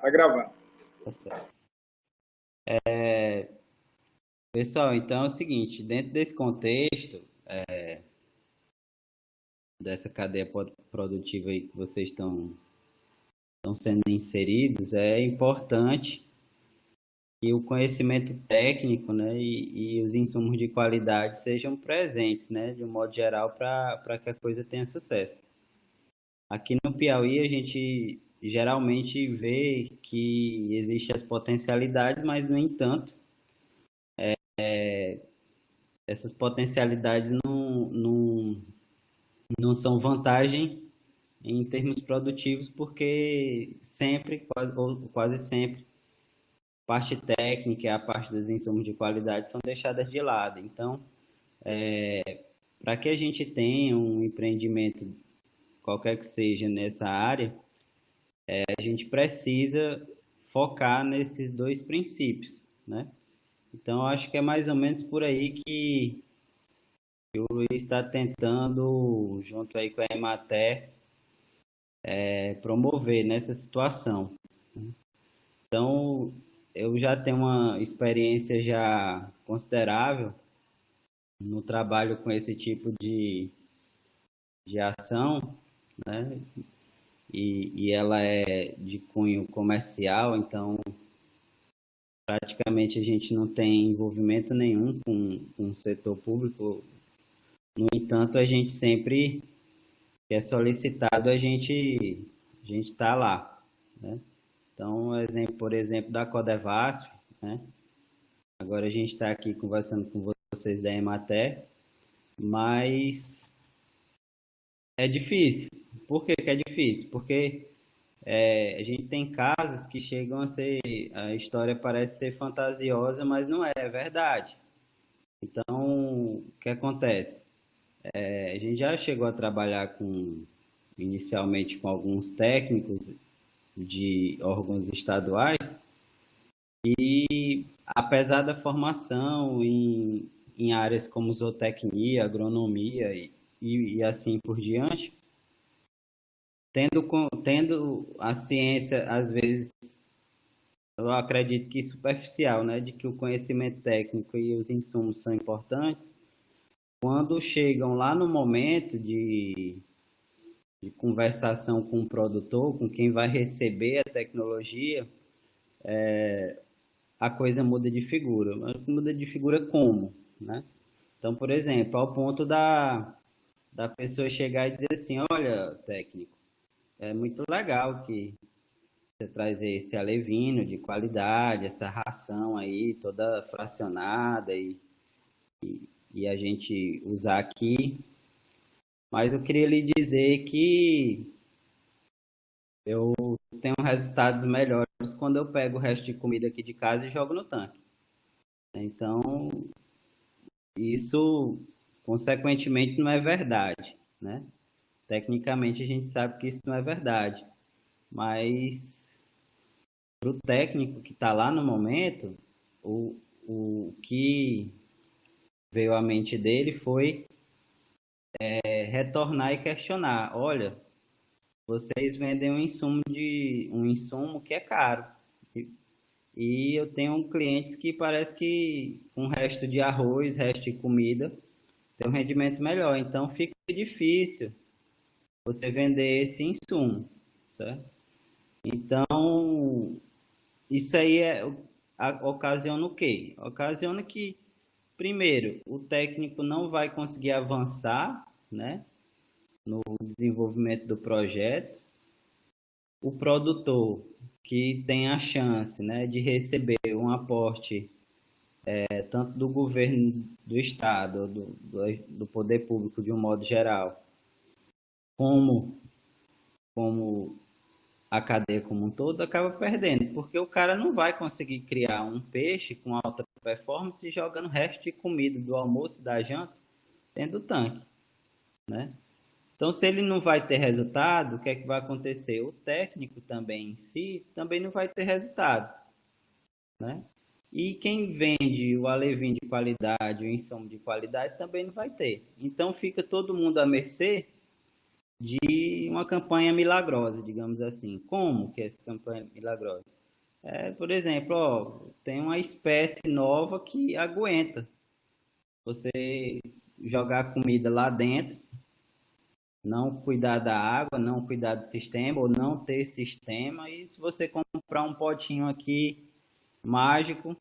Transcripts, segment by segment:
Tá gravando. Tá certo. Pessoal, então é o seguinte, dentro desse contexto, dessa cadeia produtiva aí que vocês estão sendo inseridos, é importante que o conhecimento técnico, né, e os insumos de qualidade sejam presentes, né, de um modo geral, para que a coisa tenha sucesso. Aqui no Piauí, a gente geralmente vê que existem as potencialidades, mas, no entanto, essas potencialidades não são vantagem em termos produtivos, porque sempre, ou quase sempre, parte técnica e a parte dos insumos de qualidade são deixadas de lado. Então, para que a gente tenha um empreendimento, qualquer que seja, nessa área, a gente precisa focar nesses dois princípios, né? Então, eu acho que é mais ou menos por aí que o Luiz está tentando, junto aí com a Emater, promover nessa situação. Então, eu já tenho uma experiência já considerável no trabalho com esse tipo de ação, né? E ela é de cunho comercial, então praticamente a gente não tem envolvimento nenhum com o setor público. No entanto, a gente sempre que é solicitado, a gente está lá, né? Então, exemplo, por exemplo, da Codevasf, né? Agora a gente está aqui conversando com vocês da Emater, mas é difícil. Por que que é difícil? Porque a gente tem casos que chegam a ser, a história parece ser fantasiosa, mas não é, é verdade. Então, o que acontece? A gente já chegou a trabalhar inicialmente com alguns técnicos de órgãos estaduais e, apesar da formação em áreas como zootecnia, agronomia e assim por diante, tendo a ciência, às vezes, eu acredito que superficial, né, de que o conhecimento técnico e os insumos são importantes, quando chegam lá no momento de conversação com o produtor, com quem vai receber a tecnologia, a coisa muda de figura. Mas muda de figura como, né? Então, por exemplo, ao ponto da pessoa chegar e dizer assim, olha, técnico, é muito legal que você traz esse alevino de qualidade, essa ração aí toda fracionada e a gente usar aqui, mas eu queria lhe dizer que eu tenho resultados melhores quando eu pego o resto de comida aqui de casa e jogo no tanque. Então, isso, consequentemente, não é verdade, né? Tecnicamente, a gente sabe que isso não é verdade, mas para o técnico que está lá no momento, o que veio à mente dele foi retornar e questionar. Olha, vocês vendem um insumo que é caro. E eu tenho clientes que parece que com resto de arroz, resto de comida, tem um rendimento melhor. Então fica difícil você vender esse insumo, certo? Então, isso aí ocasiona o quê? Ocasiona que, primeiro, o técnico não vai conseguir avançar, né, no desenvolvimento do projeto. O produtor que tem a chance, né, de receber um aporte tanto do governo do estado, do poder público de um modo geral, como, como a cadeia como um todo, acaba perdendo, porque o cara não vai conseguir criar um peixe com alta performance jogando resto de comida do almoço, da janta, dentro do tanque, né? Então, se ele não vai ter resultado, o que é que vai acontecer? O técnico também em si também não vai ter resultado, né? E quem vende o alevinho de qualidade, o insumo de qualidade, também não vai ter. Então, fica todo mundo à mercê de uma campanha milagrosa, digamos assim. Como que é essa campanha milagrosa? Por exemplo, ó, tem uma espécie nova que aguenta você jogar comida lá dentro, não cuidar da água, não cuidar do sistema ou não ter sistema. E se você comprar um potinho aqui mágico,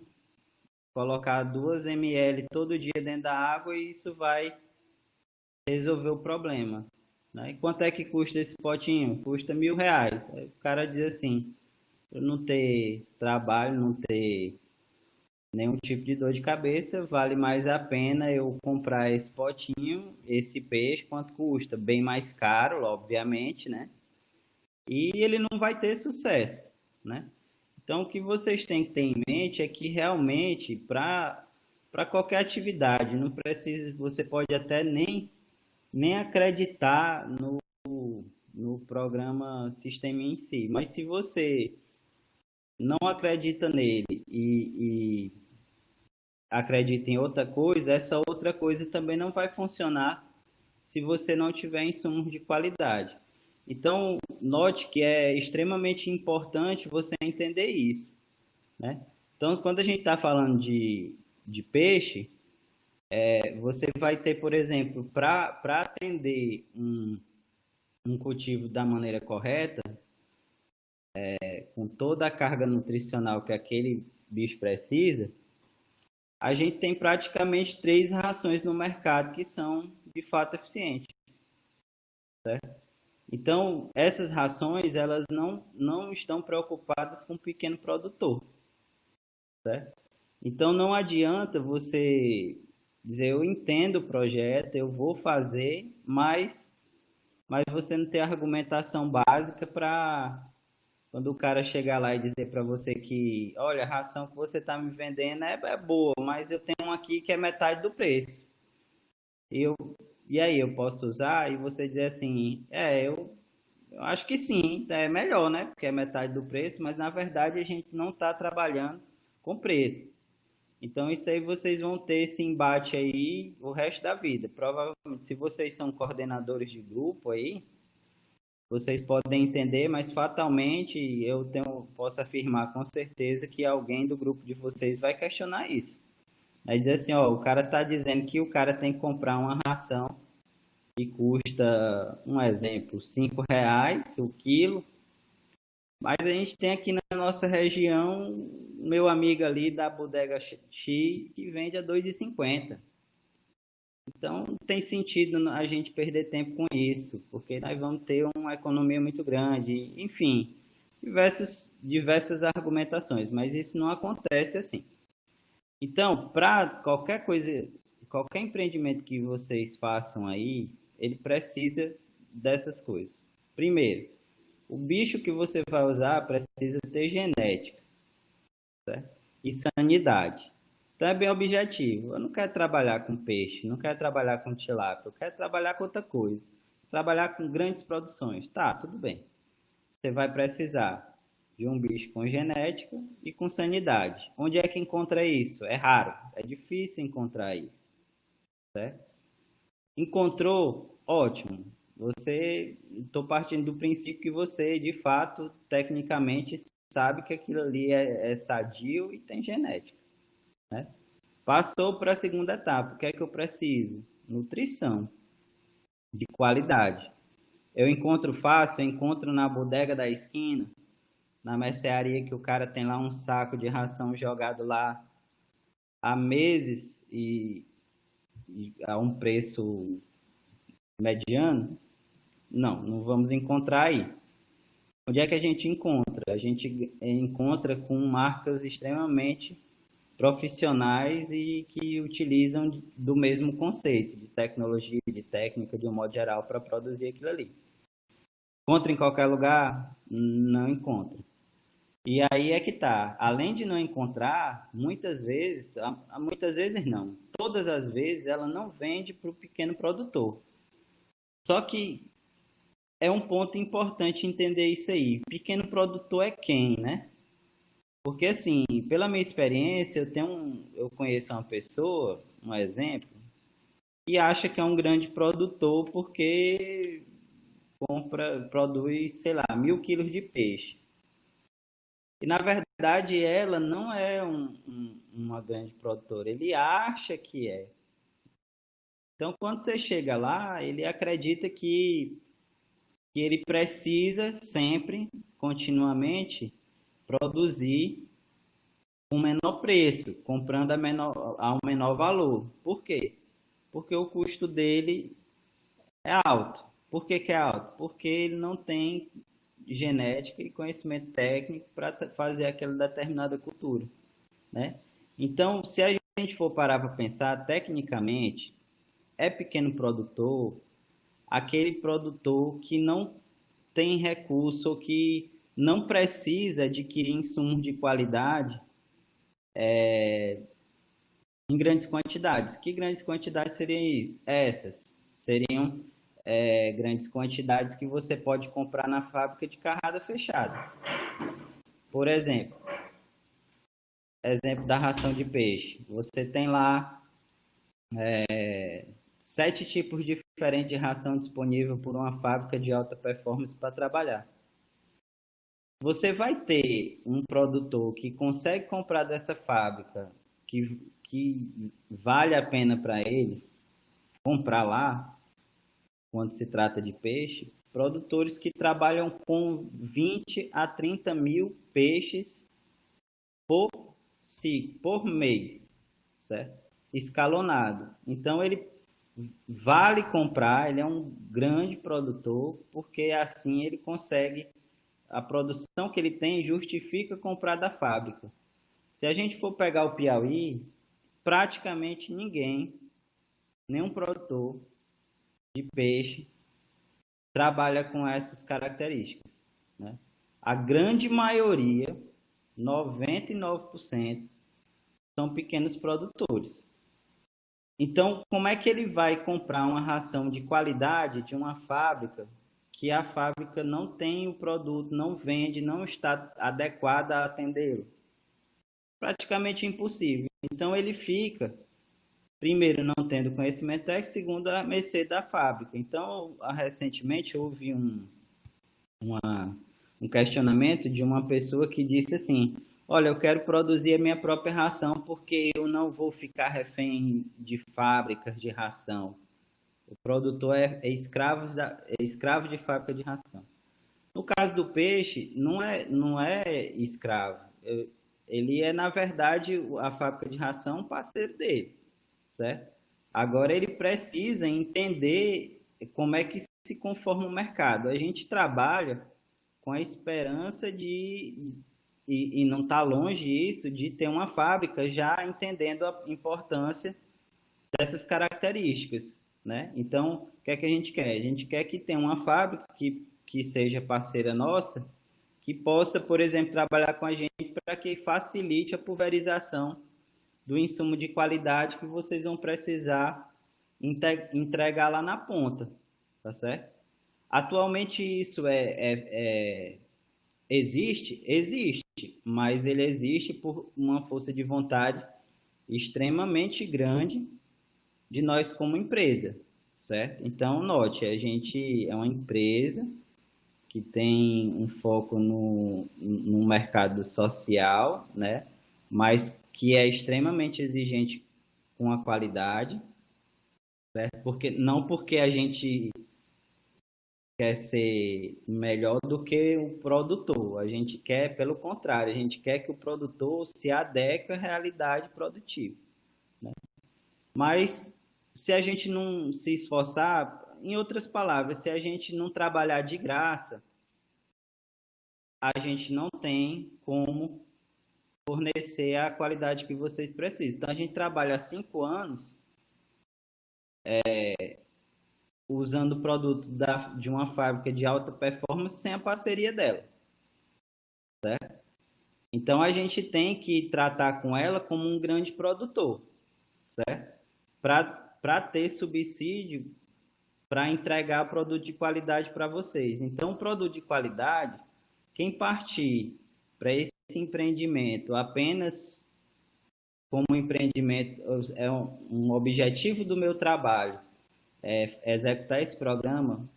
colocar 2 ml todo dia dentro da água, e isso vai resolver o problema. Né? E quanto é que custa esse potinho? Custa R$ 1.000. Aí o cara diz assim, eu não ter trabalho, não ter nenhum tipo de dor de cabeça, vale mais a pena eu comprar esse potinho, esse peixe, quanto custa? Bem mais caro, obviamente, né? E ele não vai ter sucesso, né? Então, o que vocês têm que ter em mente é que realmente, para qualquer atividade, não precisa, você pode até nem acreditar no programa sistema em si, mas se você não acredita nele e acredita em outra coisa, essa outra coisa também não vai funcionar se você não tiver insumos de qualidade. Então, note que é extremamente importante você entender isso, né? Então, quando a gente está falando de peixe, você vai ter, por exemplo, para atender um cultivo da maneira correta, com toda a carga nutricional que aquele bicho precisa, a gente tem praticamente 3 rações no mercado que são de fato eficientes. Então, essas rações, elas não estão preocupadas com o pequeno produtor, certo? Então, não adianta você dizer, eu entendo o projeto, eu vou fazer, mas você não ter argumentação básica para quando o cara chegar lá e dizer para você que, olha, a ração que você está me vendendo é boa, mas eu tenho uma aqui que é metade do preço. E, eu, e aí, eu posso usar? E você dizer assim, eu acho que sim, é melhor, né? Porque é metade do preço, mas na verdade a gente não está trabalhando com preço. Então isso aí vocês vão ter esse embate aí o resto da vida. Provavelmente, se vocês são coordenadores de grupo aí, vocês podem entender, mas fatalmente posso afirmar com certeza que alguém do grupo de vocês vai questionar isso. Vai dizer assim, ó, o cara está dizendo que o cara tem que comprar uma ração que custa, um exemplo, R$ 5 o quilo, mas a gente tem aqui na nossa região, meu amigo ali da bodega X, que vende a 2,50. Então, não tem sentido a gente perder tempo com isso, porque nós vamos ter uma economia muito grande, enfim, diversas argumentações, mas isso não acontece assim. Então, para qualquer coisa, qualquer empreendimento que vocês façam aí, ele precisa dessas coisas. Primeiro, o bicho que você vai usar precisa ter genética, certo? E sanidade. Então é bem objetivo. Eu não quero trabalhar com peixe, não quero trabalhar com tilápia, eu quero trabalhar com outra coisa. Trabalhar com grandes produções. Tá, tudo bem. Você vai precisar de um bicho com genética e com sanidade. Onde é que encontra isso? É raro, é difícil encontrar isso, certo? Encontrou? Ótimo. Estou partindo do princípio que você, de fato, tecnicamente, sabe que aquilo ali é sadio e tem genética, né? Passou para a segunda etapa. O que é que eu preciso? Nutrição de qualidade. Eu encontro fácil, eu encontro na bodega da esquina, na mercearia que o cara tem lá um saco de ração jogado lá há meses e a um preço mediano. Não vamos encontrar aí. Onde é que a gente encontra? A gente encontra com marcas extremamente profissionais e que utilizam do mesmo conceito de tecnologia, de técnica, de um modo geral, para produzir aquilo ali. Encontra em qualquer lugar? Não encontra. E aí é que tá. Além de não encontrar, muitas vezes não, todas as vezes ela não vende para o pequeno produtor. Só que é um ponto importante entender isso aí. Pequeno produtor é quem, né? Porque assim, pela minha experiência, eu conheço uma pessoa, um exemplo, e acha que é um grande produtor porque produz, sei lá, 1.000 quilos de peixe. E, na verdade, ela não é uma grande produtora. Ele acha que é. Então, quando você chega lá, ele acredita que ele precisa sempre, continuamente, produzir um menor preço, comprando a um menor valor. Por quê? Porque o custo dele é alto. Por que que é alto? Porque ele não tem genética e conhecimento técnico para fazer aquela determinada cultura, né? Então, se a gente for parar para pensar tecnicamente, é pequeno produtor aquele produtor que não tem recurso ou que não precisa adquirir insumos de qualidade em grandes quantidades. Que grandes quantidades seriam essas? Seriam grandes quantidades que você pode comprar na fábrica de carrada fechada. Por exemplo da ração de peixe. Você tem lá 7 tipos diferentes de ração disponível por uma fábrica de alta performance para trabalhar. Você vai ter um produtor que consegue comprar dessa fábrica, que vale a pena para ele comprar lá, quando se trata de peixe, produtores que trabalham com 20 a 30 mil peixes por, por mês, certo? Escalonado. Então, ele vale comprar, ele é um grande produtor, porque assim ele consegue, a produção que ele tem justifica comprar da fábrica. Se a gente for pegar o Piauí, praticamente ninguém, nenhum produtor de peixe trabalha com essas características, né? A grande maioria, 99%, são pequenos produtores. Então, como é que ele vai comprar uma ração de qualidade de uma fábrica que a fábrica não tem o produto, não vende, não está adequada a atendê-lo? Praticamente impossível. Então, ele fica, primeiro, não tendo conhecimento técnico, segundo, a mercê da fábrica. Então, recentemente, houve um questionamento de uma pessoa que disse assim: olha, eu quero produzir a minha própria ração porque eu não vou ficar refém de fábricas de ração. O produtor é escravo de fábrica de ração. No caso do peixe, não é escravo. Ele é, na verdade, a fábrica de ração, parceiro dele, certo? Agora ele precisa entender como é que se conforma o mercado. A gente trabalha com a esperança e não está longe isso, de ter uma fábrica já entendendo a importância dessas características, né? Então, o que é que a gente quer? A gente quer que tenha uma fábrica que seja parceira nossa, que possa, por exemplo, trabalhar com a gente para que facilite a pulverização do insumo de qualidade que vocês vão precisar entregar lá na ponta, tá certo? Atualmente isso existe? Existe, mas ele existe por uma força de vontade extremamente grande de nós como empresa, certo? Então, note, a gente é uma empresa que tem um foco no mercado social, né? Mas que é extremamente exigente com a qualidade, certo? Não porque a gente quer ser melhor do que o produtor, a gente quer, pelo contrário, a gente quer que o produtor se adeque à realidade produtiva, né? Mas se a gente não se esforçar, em outras palavras, se a gente não trabalhar de graça, a gente não tem como fornecer a qualidade que vocês precisam. Então, a gente trabalha há 5 anos usando o produto de uma fábrica de alta performance sem a parceria dela, certo? Então, a gente tem que tratar com ela como um grande produtor, certo? Para ter subsídio para entregar produto de qualidade para vocês. Então, o produto de qualidade, quem partir para esse empreendimento apenas como empreendimento, é um objetivo do meu trabalho, é executar esse programa,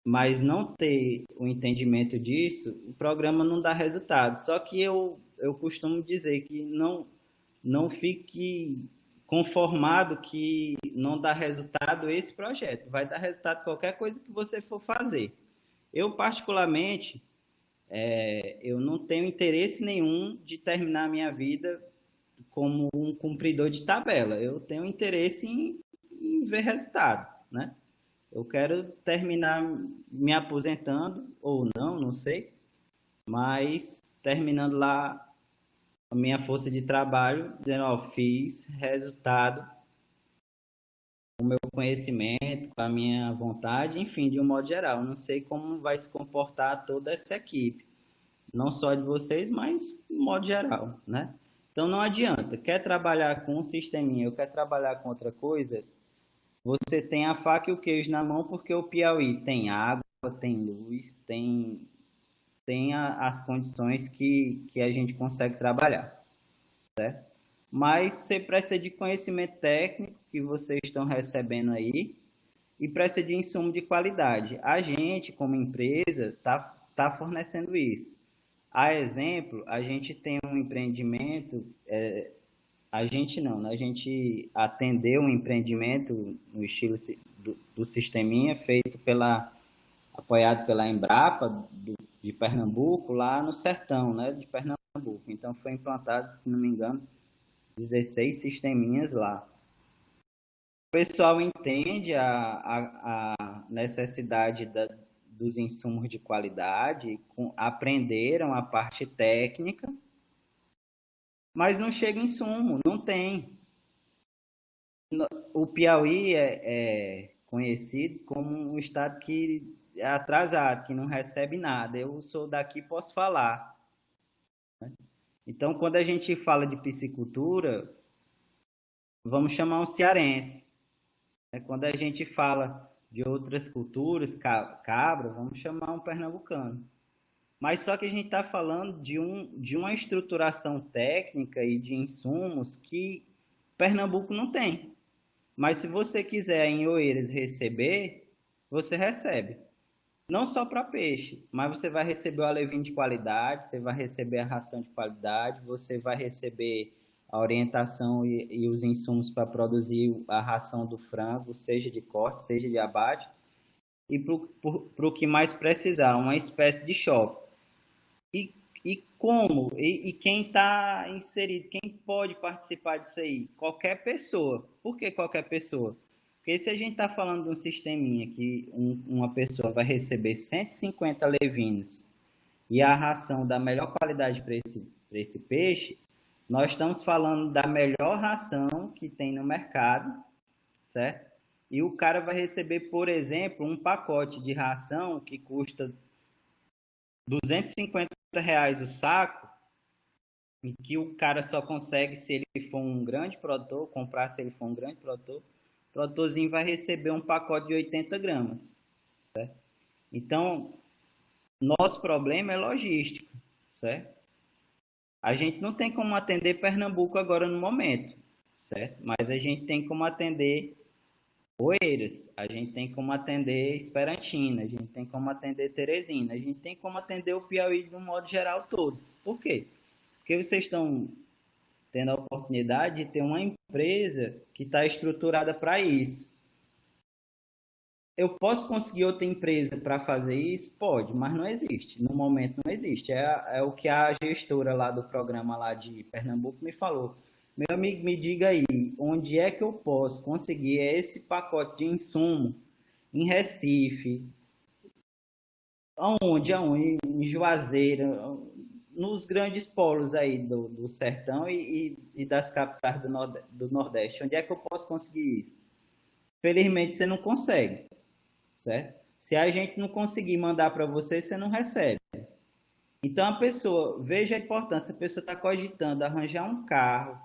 mas não ter o entendimento disso, o programa não dá resultado. Só que eu costumo dizer que não fique conformado que não dá resultado esse projeto. Vai dar resultado qualquer coisa que você for fazer. Eu, particularmente, eu não tenho interesse nenhum de terminar a minha vida como um cumpridor de tabela. Eu tenho interesse em ver resultado, né? Eu quero terminar me aposentando, ou não, não sei, mas terminando lá a minha força de trabalho, dizendo, ó, fiz resultado, o meu conhecimento, com a minha vontade, enfim, de um modo geral. Não sei como vai se comportar toda essa equipe, não só de vocês, mas de modo geral, né? Então não adianta, quer trabalhar com um sisteminha, eu quero trabalhar com outra coisa, você tem a faca e o queijo na mão, porque o Piauí tem água, tem luz, tem as condições que a gente consegue trabalhar, certo? Mas você precisa de conhecimento técnico que vocês estão recebendo aí e precisa de insumo de qualidade. A gente, como empresa, tá fornecendo isso. A exemplo, a gente tem um empreendimento, a gente não, né? A gente atendeu um empreendimento no estilo do Sisteminha, apoiado pela Embrapa de Pernambuco, lá no sertão, né, de Pernambuco. Então foi implantado, se não me engano, 16 sisteminhas lá. O pessoal entende a necessidade dos insumos de qualidade, aprenderam a parte técnica, mas não chega insumo, não tem. O Piauí é conhecido como um estado que é atrasado, que não recebe nada. Eu sou daqui, posso falar. Então, quando a gente fala de piscicultura, vamos chamar um cearense. Quando a gente fala de outras culturas, cabra, vamos chamar um pernambucano. Mas só que a gente está falando de uma estruturação técnica e de insumos que Pernambuco não tem. Mas se você quiser em Oeiras receber, você recebe. Não só para peixe, mas você vai receber o alevinho de qualidade, você vai receber a ração de qualidade, você vai receber a orientação e os insumos para produzir a ração do frango, seja de corte, seja de abate, e para o que mais precisar, uma espécie de shopping. E como? E quem está inserido? Quem pode participar disso aí? Qualquer pessoa. Por que qualquer pessoa? Porque se a gente está falando de um sisteminha que uma pessoa vai receber 150 levinos e a ração da melhor qualidade para esse peixe, nós estamos falando da melhor ração que tem no mercado, certo? E o cara vai receber, por exemplo, um pacote de ração que custa R$ 250 o saco, em que o cara só consegue se ele for um grande produtor, comprar se ele for um grande produtor, o produtorzinho vai receber um pacote de 80 gramas. Certo? Então, nosso problema é logístico, certo? A gente não tem como atender Pernambuco agora no momento, certo? Mas a gente tem como atender Oeiras, a gente tem como atender Esperantina, a gente tem como atender Teresina, a gente tem como atender o Piauí de um modo geral todo. Por quê? Porque vocês estão tendo a oportunidade de ter uma empresa que está estruturada para isso. Eu posso conseguir outra empresa para fazer isso? Pode, mas não existe. No momento não existe. É o que a gestora lá do programa lá de Pernambuco me falou. Meu amigo, me diga aí, onde é que eu posso conseguir esse pacote de insumo em Recife? Aonde? Em Juazeiro, nos grandes polos aí do sertão e das capitais do Nordeste. Onde é que eu posso conseguir isso? Felizmente você não consegue, certo? Se a gente não conseguir mandar para você, você não recebe. Então a pessoa, veja a importância, a pessoa está cogitando arranjar um carro,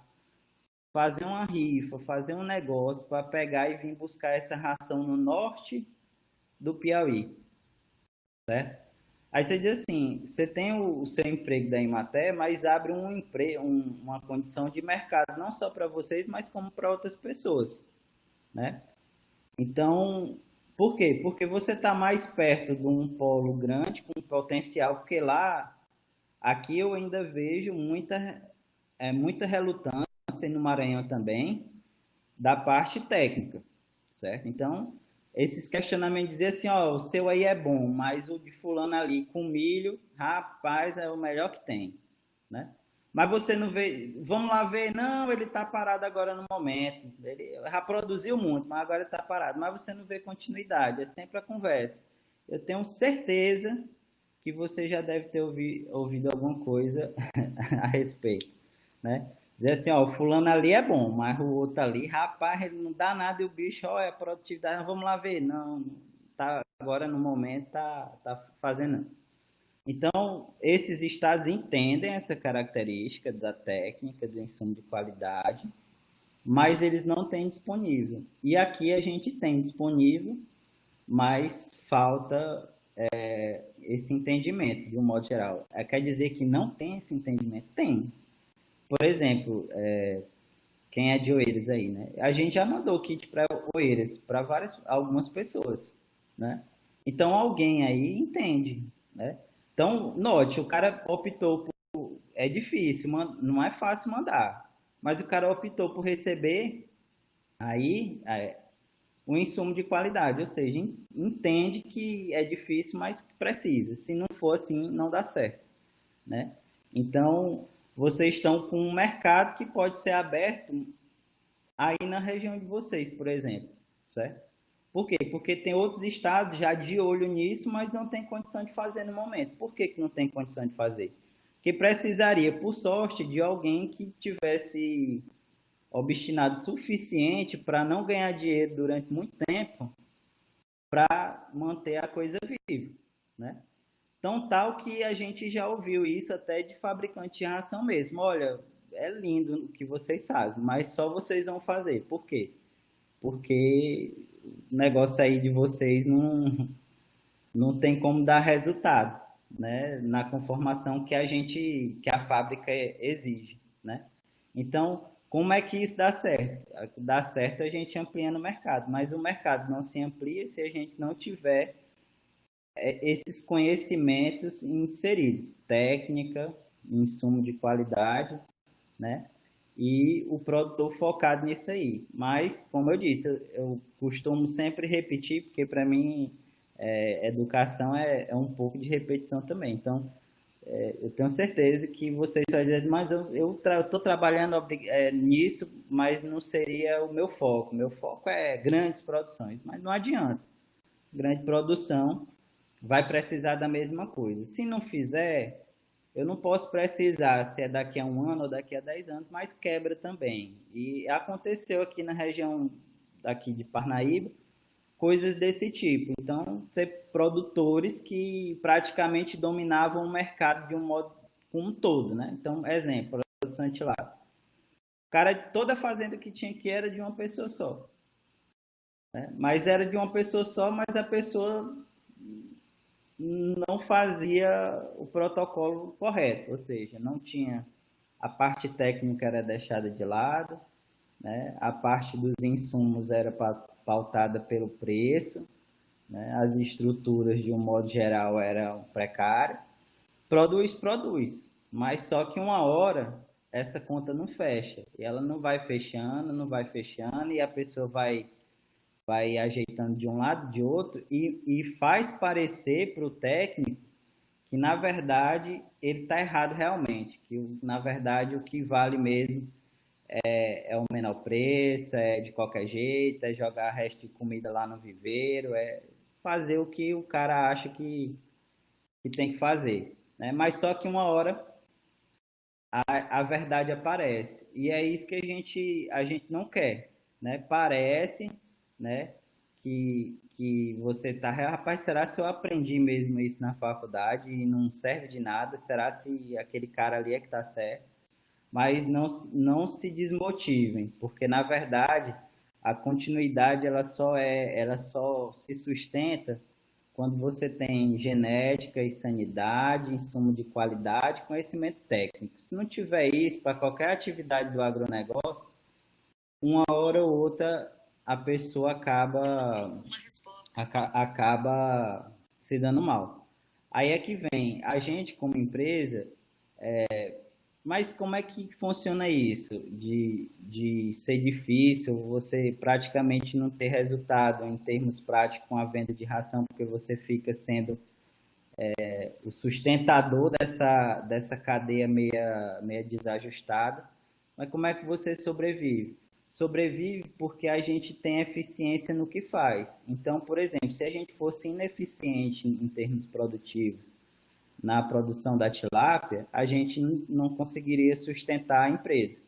fazer uma rifa, fazer um negócio para pegar e vir buscar essa ração no norte do Piauí, certo? Aí você diz assim, você tem o seu emprego da Imater, mas abre uma condição de mercado, não só para vocês, mas como para outras pessoas, né? Então, Por quê? Porque você está mais perto de um polo grande com potencial, porque lá, aqui eu ainda vejo muita relutância, e no Maranhão também, da parte técnica, certo? Então, esses questionamentos dizer assim, ó, o seu aí é bom, mas o de fulano ali com milho, rapaz, é o melhor que tem, né? Mas você não vê, vamos lá ver, não, ele está parado agora no momento, ele já produziu muito, mas agora está parado, mas você não vê continuidade, é sempre a conversa. Eu tenho certeza que você já deve ter ouvido alguma coisa a respeito, né? Dizer assim, ó, o fulano ali é bom, mas o outro ali, rapaz, ele não dá nada e o bicho, ó, é produtividade, vamos lá ver. Não, tá, agora no momento tá fazendo. Não. Então, esses estados entendem essa característica da técnica, do insumo de qualidade, mas eles não têm disponível. E aqui a gente tem disponível, mas falta esse entendimento, de um modo geral. Quer dizer que não tem esse entendimento? Tem. Por exemplo, quem é de Oeiras aí, né? A gente já mandou kit para Oeiras, para algumas pessoas, né? Então alguém aí entende, né? Então, note, o cara optou por... É difícil, não é fácil mandar, mas o cara optou por receber aí um insumo de qualidade, ou seja, entende que é difícil, mas precisa. Se não for assim, não dá certo, né? Então, vocês estão com um mercado que pode ser aberto aí na região de vocês, por exemplo, certo? Por quê? Porque tem outros estados já de olho nisso, mas não tem condição de fazer no momento. Por que não tem condição de fazer? Porque precisaria, por sorte, de alguém que tivesse obstinado suficiente para não ganhar dinheiro durante muito tempo para manter a coisa viva, né? Tão tal que a gente já ouviu isso até de fabricante de ração mesmo. Olha, é lindo o que vocês fazem, mas só vocês vão fazer. Por quê? Porque o negócio aí de vocês não tem como dar resultado, né? Na conformação que a fábrica exige, né? Então, como é que isso dá certo? Dá certo a gente ampliando o mercado, mas o mercado não se amplia se a gente não tiver esses conhecimentos inseridos, técnica, insumo de qualidade, né? E o produtor focado nisso aí. Mas, como eu disse, eu costumo sempre repetir, porque para mim educação é um pouco de repetição também. Então, eu tenho certeza que vocês vão dizer, mas eu estou trabalhando nisso, mas não seria o meu foco. Meu foco é grandes produções, mas não adianta. Grande produção vai precisar da mesma coisa. Se não fizer, eu não posso precisar se é daqui a um ano ou daqui a 10 anos, mas quebra também. E aconteceu aqui na região daqui de Parnaíba, coisas desse tipo. Então, ser produtores que praticamente dominavam o mercado de um modo como um todo, né? Então, exemplo, produção de tilápia. O cara, toda a fazenda que tinha aqui era de uma pessoa só, né? Mas era de uma pessoa só, mas a pessoa não fazia o protocolo correto, ou seja, não tinha a parte técnica era deixada de lado, né? A parte dos insumos era pautada pelo preço, né? As estruturas de um modo geral eram precárias. Produz, mas só que uma hora essa conta não fecha, e ela não vai fechando, e a pessoa vai ajeitando de um lado de outro e faz parecer para o técnico que na verdade ele está errado realmente, que na verdade o que vale mesmo é o menor preço, é de qualquer jeito, é jogar resto de comida lá no viveiro, é fazer o que o cara acha que tem que fazer, né? Mas só que uma hora a verdade aparece e é isso que a gente não quer, né? Parece, né? Que você tá, rapaz, será se eu aprendi mesmo isso na faculdade e não serve de nada? Será se aquele cara ali é que tá certo? Mas não se desmotivem, porque na verdade a continuidade ela só se sustenta quando você tem genética e sanidade, insumo de qualidade, conhecimento técnico. Se não tiver isso para qualquer atividade do agronegócio, uma hora ou outra a pessoa acaba acaba se dando mal. Aí é que vem, a gente como empresa, mas como é que funciona isso? De ser difícil, você praticamente não ter resultado em termos práticos com a venda de ração, porque você fica sendo o sustentador dessa cadeia meia desajustada. Mas como é que você sobrevive? Sobrevive porque a gente tem eficiência no que faz. Então, por exemplo, se a gente fosse ineficiente em termos produtivos na produção da tilápia, a gente não conseguiria sustentar a empresa.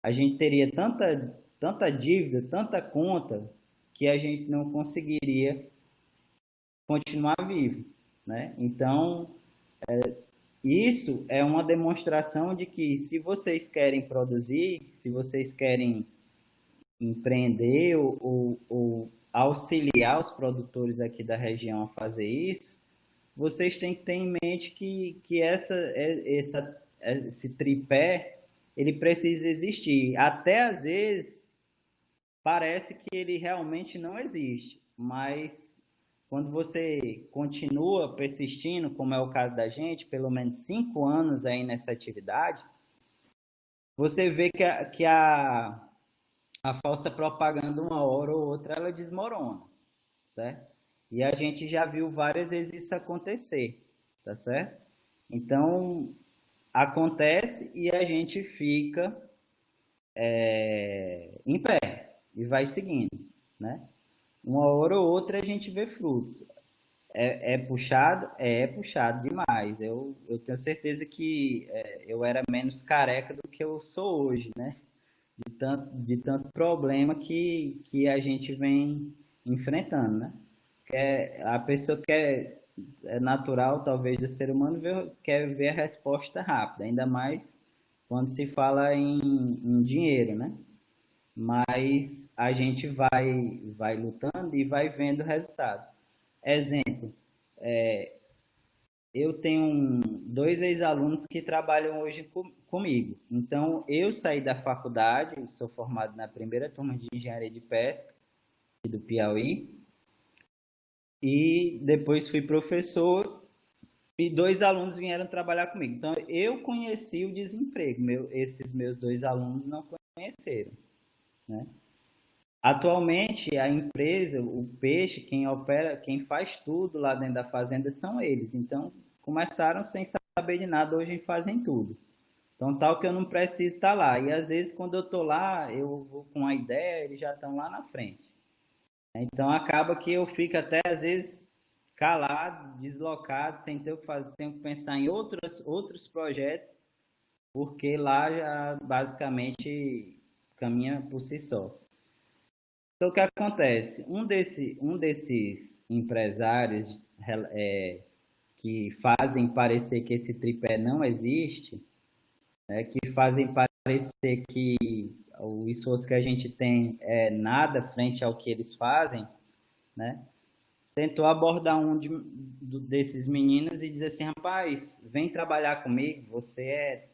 A gente teria tanta dívida, tanta conta, que a gente não conseguiria continuar vivo, né? Então, isso é uma demonstração de que se vocês querem produzir, se vocês querem empreender ou auxiliar os produtores aqui da região a fazer isso, vocês têm que ter em mente que esse tripé ele precisa existir. Até às vezes parece que ele realmente não existe, mas quando você continua persistindo, como é o caso da gente, pelo menos 5 anos aí nessa atividade, você vê a falsa propaganda, uma hora ou outra, ela desmorona, certo? E a gente já viu várias vezes isso acontecer, tá certo? Então, acontece e a gente fica em pé e vai seguindo, né? Uma hora ou outra a gente vê frutos. É puxado? É puxado demais. Eu tenho certeza que eu era menos careca do que eu sou hoje, né? De tanto problema que a gente vem enfrentando, né? A pessoa quer, é natural, talvez, do ser humano, quer ver a resposta rápida, ainda mais quando se fala em dinheiro, né? Mas a gente vai lutando e vai vendo o resultado. Exemplo, eu tenho dois ex-alunos que trabalham hoje comigo. Então, eu saí da faculdade, sou formado na primeira turma de engenharia de pesca do Piauí, e depois fui professor e dois alunos vieram trabalhar comigo. Então, eu conheci o desemprego, esses meus dois alunos não conheceram, né? Atualmente, a empresa, o peixe, quem opera, quem faz tudo lá dentro da fazenda são eles. Então, começaram sem saber de nada, hoje fazem tudo. Então, tal que eu não preciso estar lá. E às vezes, quando eu estou lá, eu vou com a ideia, eles já estão lá na frente. Então, acaba que eu fico até, às vezes, calado, deslocado, sem ter o que fazer. Tenho que pensar em outros projetos, porque lá já basicamente caminha por si só. Então, o que acontece? Um desses empresários que fazem parecer que esse tripé não existe, que fazem parecer que o esforço que a gente tem é nada frente ao que eles fazem, né? Tentou abordar desses meninos e dizer assim, rapaz, vem trabalhar comigo, você é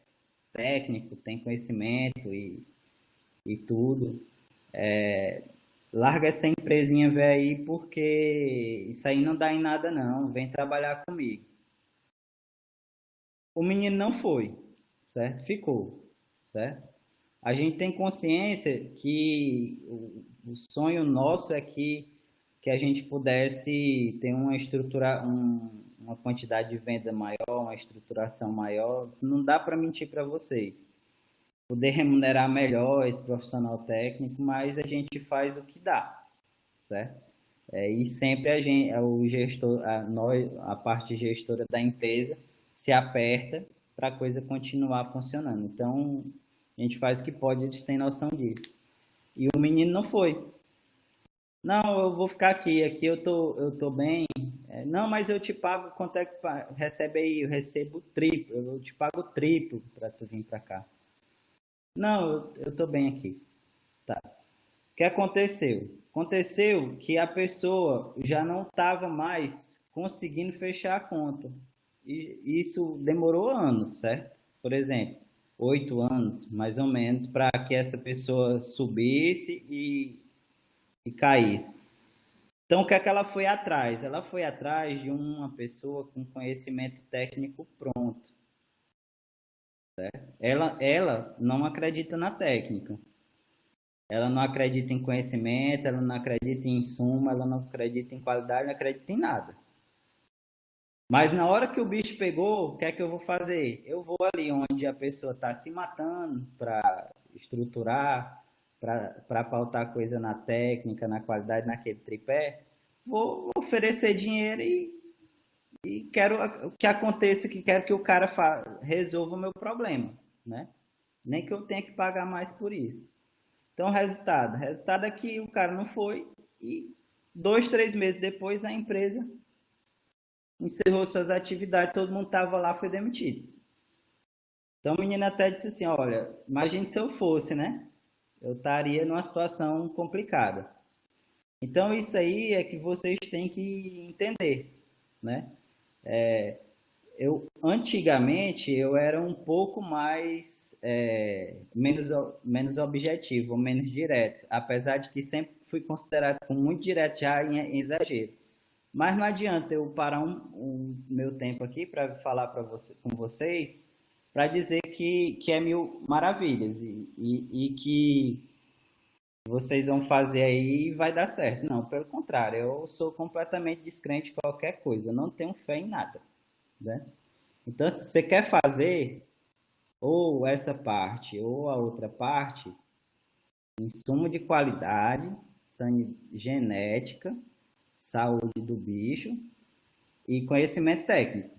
técnico, tem conhecimento e tudo. Larga essa empresinha velha aí porque isso aí não dá em nada não, vem trabalhar comigo. O menino não foi, certo? Ficou, certo? A gente tem consciência que o sonho nosso é que a gente pudesse ter uma uma quantidade de venda maior, uma estruturação maior. Não dá para mentir para vocês. Poder remunerar melhor esse profissional técnico, mas a gente faz o que dá, certo? E sempre o gestor, a parte gestora da empresa se aperta para a coisa continuar funcionando. Então, a gente faz o que pode, eles têm noção disso. E o menino não foi. Não, eu vou ficar aqui eu tô bem. Não, mas eu te pago, quanto é que recebe aí? Eu recebo o triplo, eu te pago o triplo para tu vir para cá. Não, eu tô bem aqui. Tá. O que aconteceu? Aconteceu que a pessoa já não estava mais conseguindo fechar a conta. E isso demorou anos, certo? Por exemplo, 8 anos, mais ou menos, para que essa pessoa subisse e caísse. Então, o que é que ela foi atrás? Ela foi atrás de uma pessoa com conhecimento técnico pronto. Ela não acredita na técnica. Ela não acredita em conhecimento, ela não acredita em insumo, ela não acredita em qualidade, não acredita em nada. Mas na hora que o bicho pegou, o que é que eu vou fazer? Eu vou ali onde a pessoa está se matando para estruturar, para pautar coisa na técnica, na qualidade, naquele tripé. Vou oferecer dinheiro e quero que aconteça, que quero que o cara resolva o meu problema, né? Nem que eu tenha que pagar mais por isso. Então, resultado é que o cara não foi e 2, 3 meses depois a empresa encerrou suas atividades, todo mundo estava lá, foi demitido. Então, a menina até disse assim, olha, imagine se eu fosse, né? Eu estaria numa situação complicada. Então, isso aí é que vocês têm que entender, né? Antigamente, eu era um pouco mais, menos objetivo, menos direto, apesar de que sempre fui considerado como muito direto já em exagero. Mas não adianta eu parar meu tempo aqui para falar com vocês, para dizer que é mil maravilhas e que vocês vão fazer aí e vai dar certo. Não, pelo contrário, eu sou completamente descrente de qualquer coisa, eu não tenho fé em nada, né? Então, se você quer fazer ou essa parte ou a outra parte, insumo de qualidade, genética, saúde do bicho e conhecimento técnico.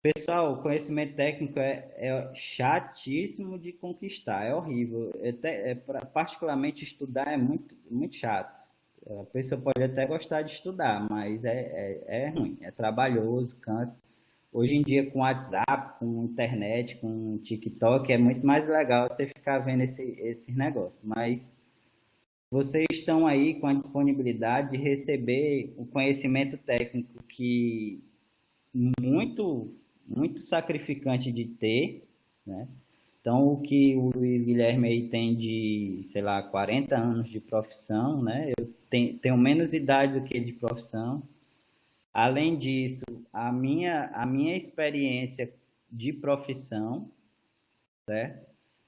Pessoal, o conhecimento técnico é chatíssimo de conquistar, é horrível. Particularmente estudar é muito, muito chato. A pessoa pode até gostar de estudar, mas é ruim, é trabalhoso, cansa. Hoje em dia, com WhatsApp, com internet, com TikTok, é muito mais legal você ficar vendo esses negócios. Mas vocês estão aí com a disponibilidade de receber o conhecimento técnico que muito, muito sacrificante de ter, né? Então, o que o Luiz Guilherme aí tem de, sei lá, 40 anos de profissão, né? Eu tenho menos idade do que ele de profissão. Além disso, a minha experiência de profissão, certo?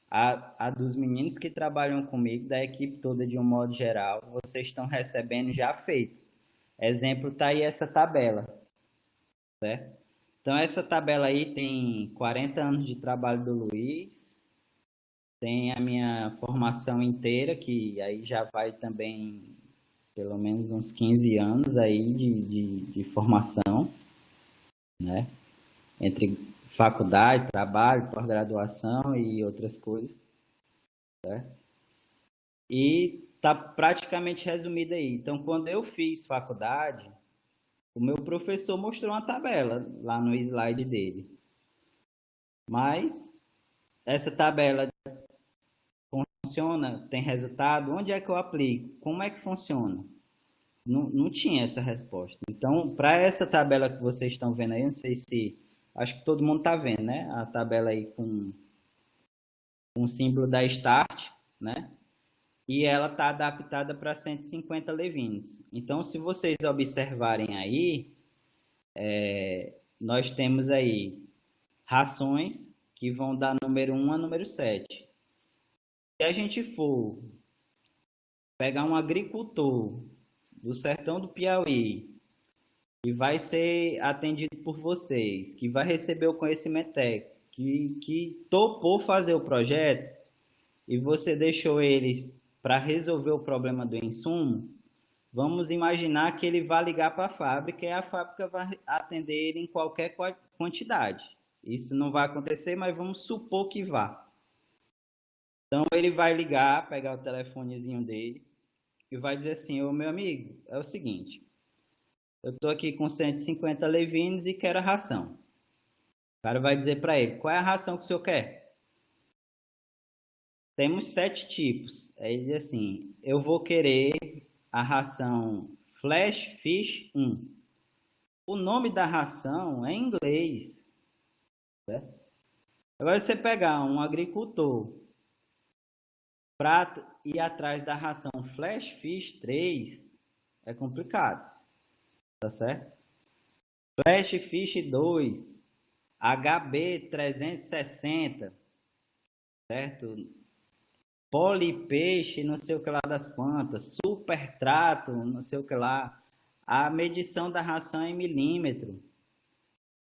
A dos meninos que trabalham comigo, da equipe toda de um modo geral, vocês estão recebendo já feito. Exemplo, tá aí essa tabela, certo? Então, essa tabela aí tem 40 anos de trabalho do Luiz, tem a minha formação inteira, que aí já vai também pelo menos uns 15 anos aí de formação, né? Entre faculdade, trabalho, pós-graduação e outras coisas, certo? E tá praticamente resumido aí. Então, quando eu fiz faculdade, o meu professor mostrou uma tabela lá no slide dele. Mas essa tabela funciona? Tem resultado? Onde é que eu aplico? Como é que funciona? Não, não tinha essa resposta. Então, para essa tabela que vocês estão vendo aí, não sei se. Acho que todo mundo está vendo, né? A tabela aí com o símbolo da Start, né? E ela está adaptada para 150 levines. Então, se vocês observarem aí, nós temos aí rações que vão dar número 1 a número 7. Se a gente for pegar um agricultor do sertão do Piauí, que vai ser atendido por vocês, que vai receber o conhecimento técnico, que topou fazer o projeto e você deixou eles para resolver o problema do insumo, vamos imaginar que ele vai ligar para a fábrica e a fábrica vai atender ele em qualquer quantidade. Isso não vai acontecer, mas vamos supor que vá. Então ele vai ligar, pegar o telefonezinho dele e vai dizer assim: ô meu amigo, é o seguinte, eu estou aqui com 150 levines e quero a ração. O cara vai dizer para ele: qual é a ração que o senhor quer? Temos 7 tipos. Aí ele diz assim: eu vou querer a ração Flash Fish 1. O nome da ração é em inglês, certo? Agora você pegar um agricultor para ir atrás da ração Flash Fish 3, é complicado, tá certo? Flash Fish 2, HB 360, certo? Polipeixe, não sei o que lá das plantas, super trato, não sei o que lá. A medição da ração é em milímetro.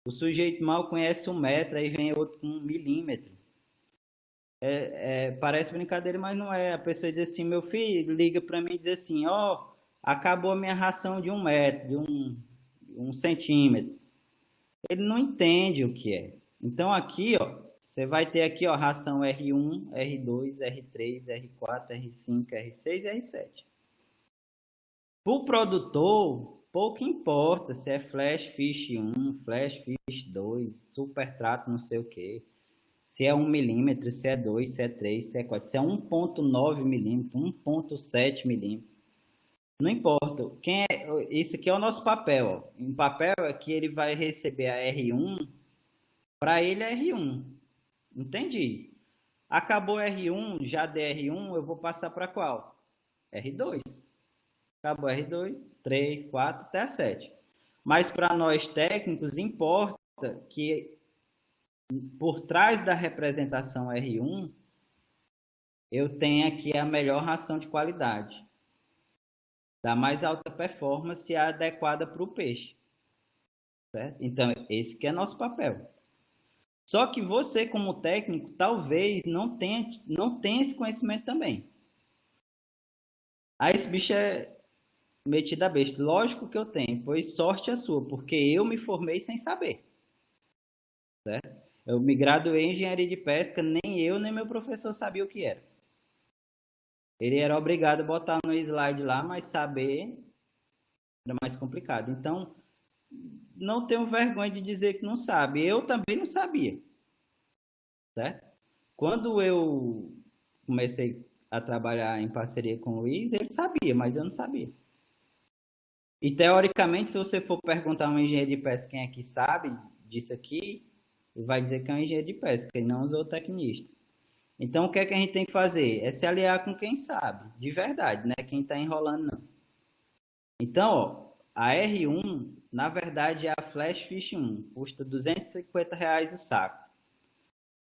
O sujeito mal conhece 1 metro, aí vem outro com 1 milímetro. Parece brincadeira, mas não é. A pessoa diz assim, meu filho, liga para mim e diz assim, ó, acabou a minha ração de 1 metro, de um centímetro. Ele não entende o que é. Então aqui, ó, você vai ter aqui, ó, ração R1, R2, R3, R4, R5, R6 e R7. Para o produtor, pouco importa se é Flash Fish 1, Flash Fish 2, Super Trato não sei o que. Se é 1 milímetro, se é 2, se é 3, se é 4, se é 1,9 milímetro, 1,7 milímetro. Não importa. Isso aqui é o nosso papel. Ó. Um papel é que ele vai receber a R1, para ele é R1. Entendi. Acabou R1, já de R1, eu vou passar para qual? R2. Acabou R2, 3, 4, até 7. Mas para nós técnicos, importa que por trás da representação R1, eu tenha aqui a melhor ração de qualidade, da mais alta performance e adequada para o peixe. Certo? Então, esse que é nosso papel. Só que você, como técnico, talvez não tenha esse conhecimento também. Aí esse bicho é metido a besta. Lógico que eu tenho, pois sorte é sua, porque eu me formei sem saber. Certo? Eu me graduei em engenharia de pesca, nem eu, nem meu professor sabia o que era. Ele era obrigado a botar no slide lá, mas saber era mais complicado. Então, não tenho vergonha de dizer que não sabe. Eu também não sabia. Certo? Quando eu comecei a trabalhar em parceria com o Luiz, ele sabia, mas eu não sabia. E teoricamente, se você for perguntar a um engenheiro de pesca quem é que sabe disso aqui, ele vai dizer que é um engenheiro de pesca e não um zootecnista. Então, o que é que a gente tem que fazer? É se aliar com quem sabe, de verdade, né? Quem está enrolando, não. Então, ó, a R1, na verdade, é a Flash Fish 1, custa R$ 250 o saco.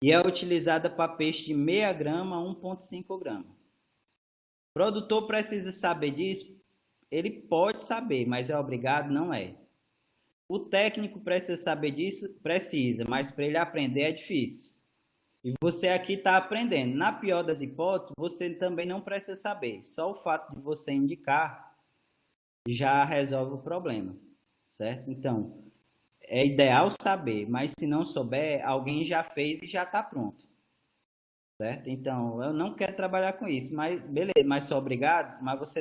E é utilizada para peixe de meia grama a 1,5 grama. O produtor precisa saber disso? Ele pode saber, mas é obrigado? Não é. O técnico precisa saber disso? Precisa, mas para ele aprender é difícil. E você aqui está aprendendo. Na pior das hipóteses, você também não precisa saber. Só o fato de você indicar já resolve o problema, certo? Então, é ideal saber, mas se não souber, alguém já fez e já está pronto, certo? Então, eu não quero trabalhar com isso, mas beleza, mas sou obrigado, mas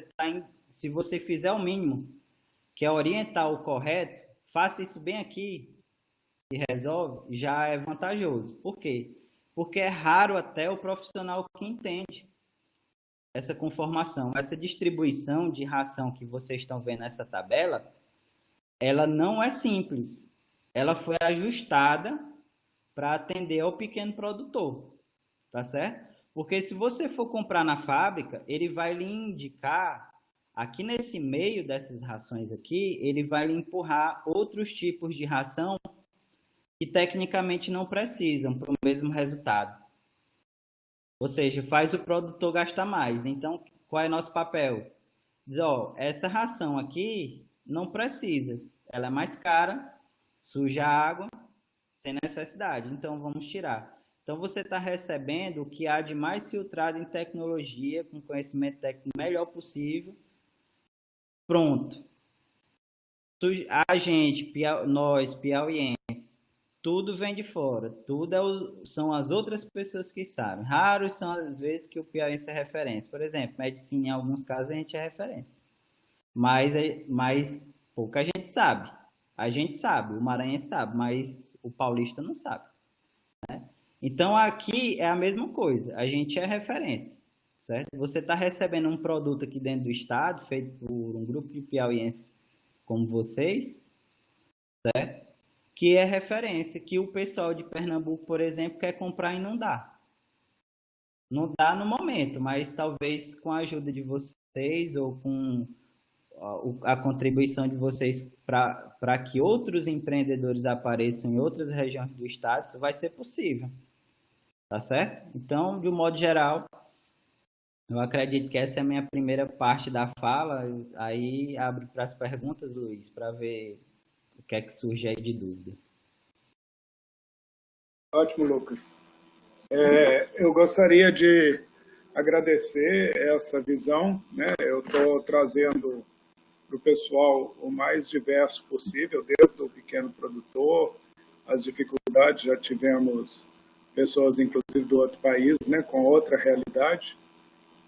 se você fizer o mínimo, que é orientar o correto, faça isso bem aqui e resolve, já é vantajoso. Por quê? Porque é raro até o profissional que entende essa conformação, essa distribuição de ração que vocês estão vendo nessa tabela, ela não é simples. Ela foi ajustada para atender ao pequeno produtor, tá certo? Porque se você for comprar na fábrica, ele vai lhe indicar, aqui nesse meio dessas rações aqui, ele vai lhe empurrar outros tipos de ração que tecnicamente não precisam para o mesmo resultado. Ou seja, faz o produtor gastar mais. Então, qual é nosso papel? Diz, ó, essa ração aqui não precisa. Ela é mais cara, suja a água, sem necessidade. Então, vamos tirar. Então, você está recebendo o que há de mais filtrado em tecnologia, com conhecimento técnico melhor possível. Pronto. A gente, nós, piauienses, tudo vem de fora. São as outras pessoas que sabem. Raros são as vezes que o piauiense é referência. Por exemplo, medicina, em alguns casos, a gente é referência. Mas pouca gente sabe. A gente sabe, o maranhense sabe, mas o paulista não sabe. Né? Então, aqui é a mesma coisa. A gente é referência, certo? Você está recebendo um produto aqui dentro do estado, feito por um grupo de piauienses como vocês, certo? Que é referência, que o pessoal de Pernambuco, por exemplo, quer comprar e não dá. Não dá no momento, mas talvez com a ajuda de vocês ou com a contribuição de vocês para que outros empreendedores apareçam em outras regiões do estado, isso vai ser possível, tá certo? Então, de um modo geral, eu acredito que essa é a minha primeira parte da fala, aí abro para as perguntas, Luiz, para ver o que é que surge aí de dúvida. Ótimo, Lucas. Eu gostaria de agradecer essa visão, né? Eu estou trazendo para o pessoal o mais diverso possível, desde o pequeno produtor, as dificuldades, já tivemos pessoas, inclusive, do outro país, né, com outra realidade,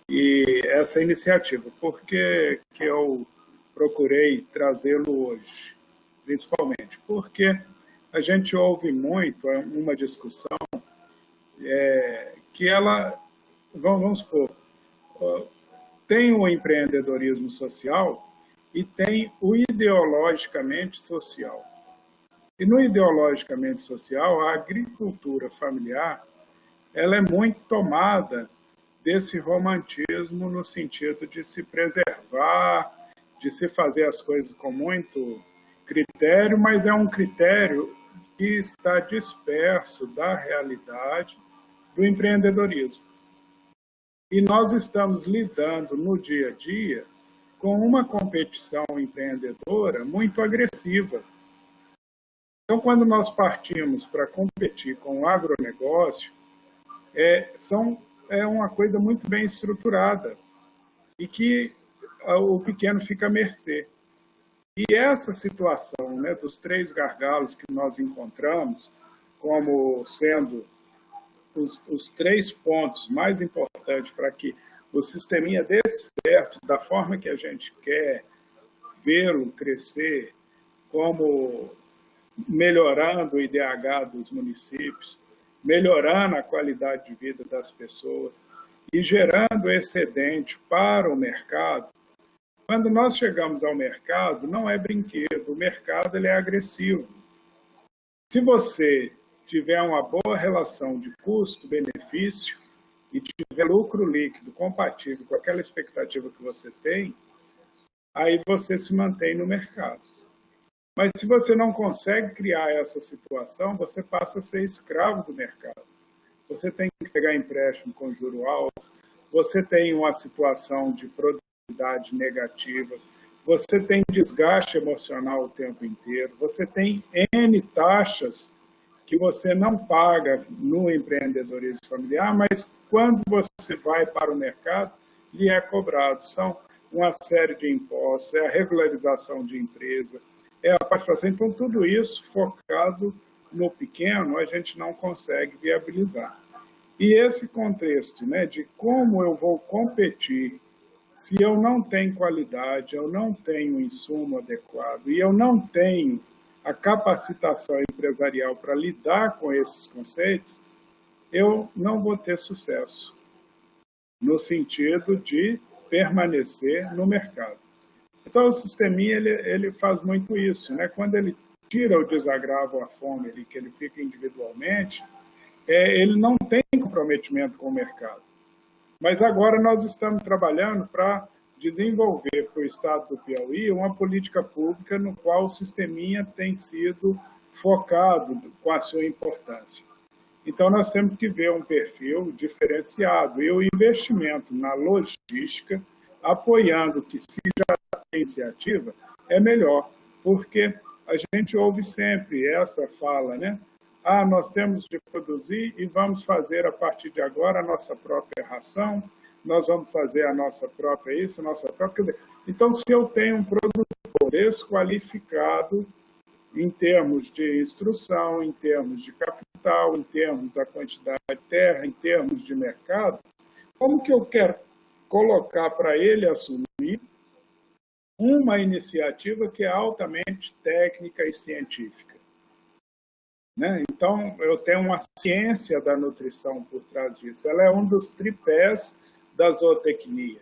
e essa iniciativa. Por que eu procurei trazê-lo hoje? Principalmente porque a gente ouve muito uma discussão que ela, vamos supor, tem o empreendedorismo social e tem o ideologicamente social. E no ideologicamente social, a agricultura familiar ela é muito tomada desse romantismo no sentido de se preservar, de se fazer as coisas com muito critério, mas é um critério que está disperso da realidade do empreendedorismo. E nós estamos lidando no dia a dia com uma competição empreendedora muito agressiva. Então, quando nós partimos para competir com o agronegócio, é uma coisa muito bem estruturada e que o pequeno fica à mercê. E essa situação, né, dos 3 gargalos que nós encontramos como sendo os 3 pontos mais importantes para que o sisteminha dê certo da forma que a gente quer vê-lo crescer, como melhorando o IDH dos municípios, melhorando a qualidade de vida das pessoas e gerando excedente para o mercado. Quando nós chegamos ao mercado, não é brinquedo, o mercado ele é agressivo. Se você tiver uma boa relação de custo-benefício e tiver lucro líquido compatível com aquela expectativa que você tem, aí você se mantém no mercado. Mas se você não consegue criar essa situação, você passa a ser escravo do mercado. Você tem que pegar empréstimo com juros altos, você tem uma situação de produtividade negativa, você tem desgaste emocional o tempo inteiro, você tem N taxas que você não paga no empreendedorismo familiar, mas quando você vai para o mercado, lhe é cobrado. São uma série de impostos, é a regularização de empresa, é a participação. Então, tudo isso focado no pequeno, a gente não consegue viabilizar. E esse contexto, né, de como eu vou competir se eu não tenho qualidade, eu não tenho insumo adequado e eu não tenho a capacitação empresarial para lidar com esses conceitos, eu não vou ter sucesso, no sentido de permanecer no mercado. Então, o sisteminha ele faz muito isso, né? Quando ele tira o desagravo, a fome, que ele fica individualmente, ele não tem comprometimento com o mercado. Mas agora nós estamos trabalhando para desenvolver para o estado do Piauí uma política pública no qual o sisteminha tem sido focado com a sua importância. Então, nós temos que ver um perfil diferenciado e o investimento na logística, apoiando que se já tem iniciativa, é melhor, porque a gente ouve sempre essa fala, né? Nós temos de produzir e vamos fazer a partir de agora a nossa própria ração, nós vamos fazer a nossa própria isso, a nossa própria... Então, se eu tenho um produtor desqualificado em termos de instrução, em termos de capital, em termos da quantidade de terra, em termos de mercado, como que eu quero colocar para ele assumir uma iniciativa que é altamente técnica e científica? Né? Então, eu tenho uma ciência da nutrição por trás disso. Ela é um dos tripés da zootecnia.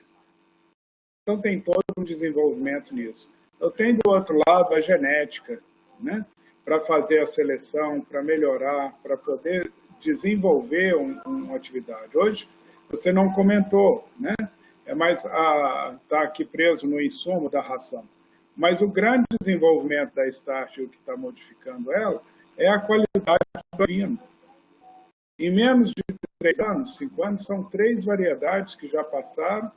Então, tem todo um desenvolvimento nisso. Eu tenho, do outro lado, a genética, né? Para fazer a seleção, para melhorar, para poder desenvolver uma atividade. Hoje, você não comentou, né? está aqui preso no insumo da ração. Mas o grande desenvolvimento da Start, o que está modificando ela, é a qualidade do ovino. Em menos de 3 anos, 5 anos, são 3 variedades que já passaram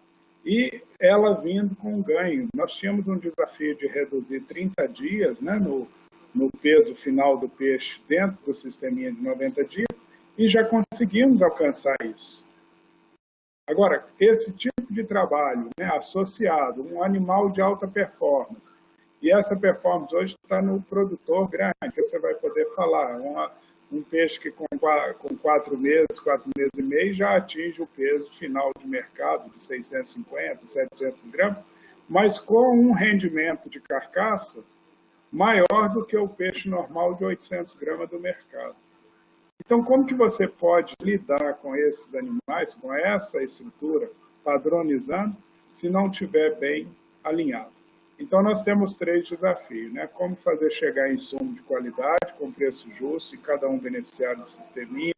e ela vindo com um ganho. Nós tínhamos um desafio de reduzir 30 dias, né, no peso final do peixe dentro do sisteminha de 90 dias e já conseguimos alcançar isso. Agora, esse tipo de trabalho, né, associado a um animal de alta performance, e essa performance hoje está no produtor grande, que você vai poder falar, um peixe que com 4 meses e meio, já atinge o peso final de mercado de 650, 700 gramas, mas com um rendimento de carcaça maior do que o peixe normal de 800 gramas do mercado. Então, como que você pode lidar com esses animais, com essa estrutura, padronizando, se não estiver bem alinhado? Então, nós temos 3 desafios, né? Como fazer chegar insumo de qualidade, com preço justo, e cada um beneficiário do sisteminha,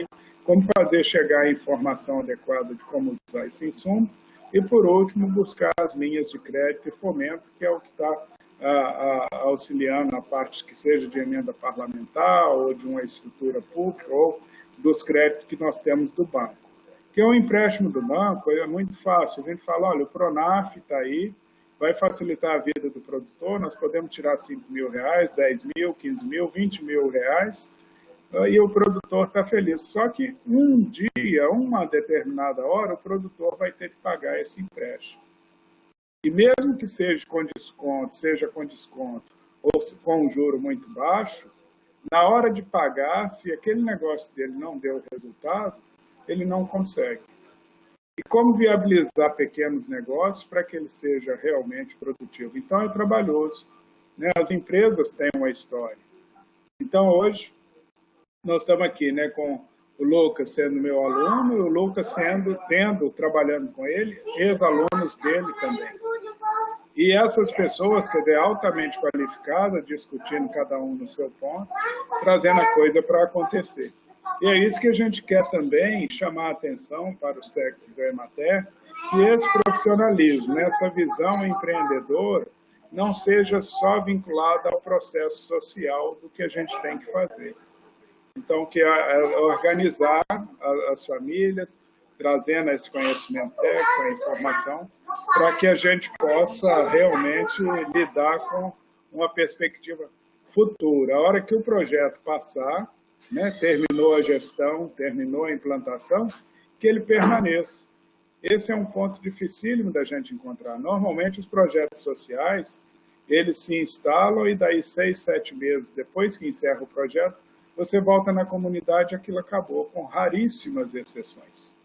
como fazer chegar a informação adequada de como usar esse insumo, e, por último, buscar as linhas de crédito e fomento, que é o que está auxiliando a parte que seja de emenda parlamentar ou de uma estrutura pública ou dos créditos que nós temos do banco. Porque o empréstimo do banco é muito fácil. A gente fala, olha, o Pronaf está aí, vai facilitar a vida do produtor, nós podemos tirar R$5.000, 10 mil, 15 mil, 20 mil reais, e o produtor está feliz. Só que um dia, uma determinada hora, o produtor vai ter que pagar esse empréstimo. E mesmo que seja com desconto ou com um juro muito baixo, na hora de pagar, se aquele negócio dele não deu resultado, ele não consegue. E como viabilizar pequenos negócios para que ele seja realmente produtivo? Então, é trabalhoso, né? As empresas têm uma história. Então, hoje, nós estamos aqui, né, com o Lucas sendo meu aluno e o Lucas trabalhando com ele, ex-alunos dele também. E essas pessoas, quer dizer, altamente qualificadas, discutindo cada um no seu ponto, trazendo a coisa para acontecer. E é isso que a gente quer também chamar a atenção para os técnicos da Emater, que esse profissionalismo, né, essa visão empreendedora, não seja só vinculada ao processo social do que a gente tem que fazer. Então, que é organizar as famílias, trazendo esse conhecimento técnico, a informação, para que a gente possa realmente lidar com uma perspectiva futura. A hora que o projeto passar, né, terminou a gestão, terminou a implantação, que ele permaneça. Esse é um ponto dificílimo da gente encontrar. Normalmente, os projetos sociais, eles se instalam e daí 6, 7 meses depois que encerra o projeto, você volta na comunidade e aquilo acabou, com raríssimas exceções,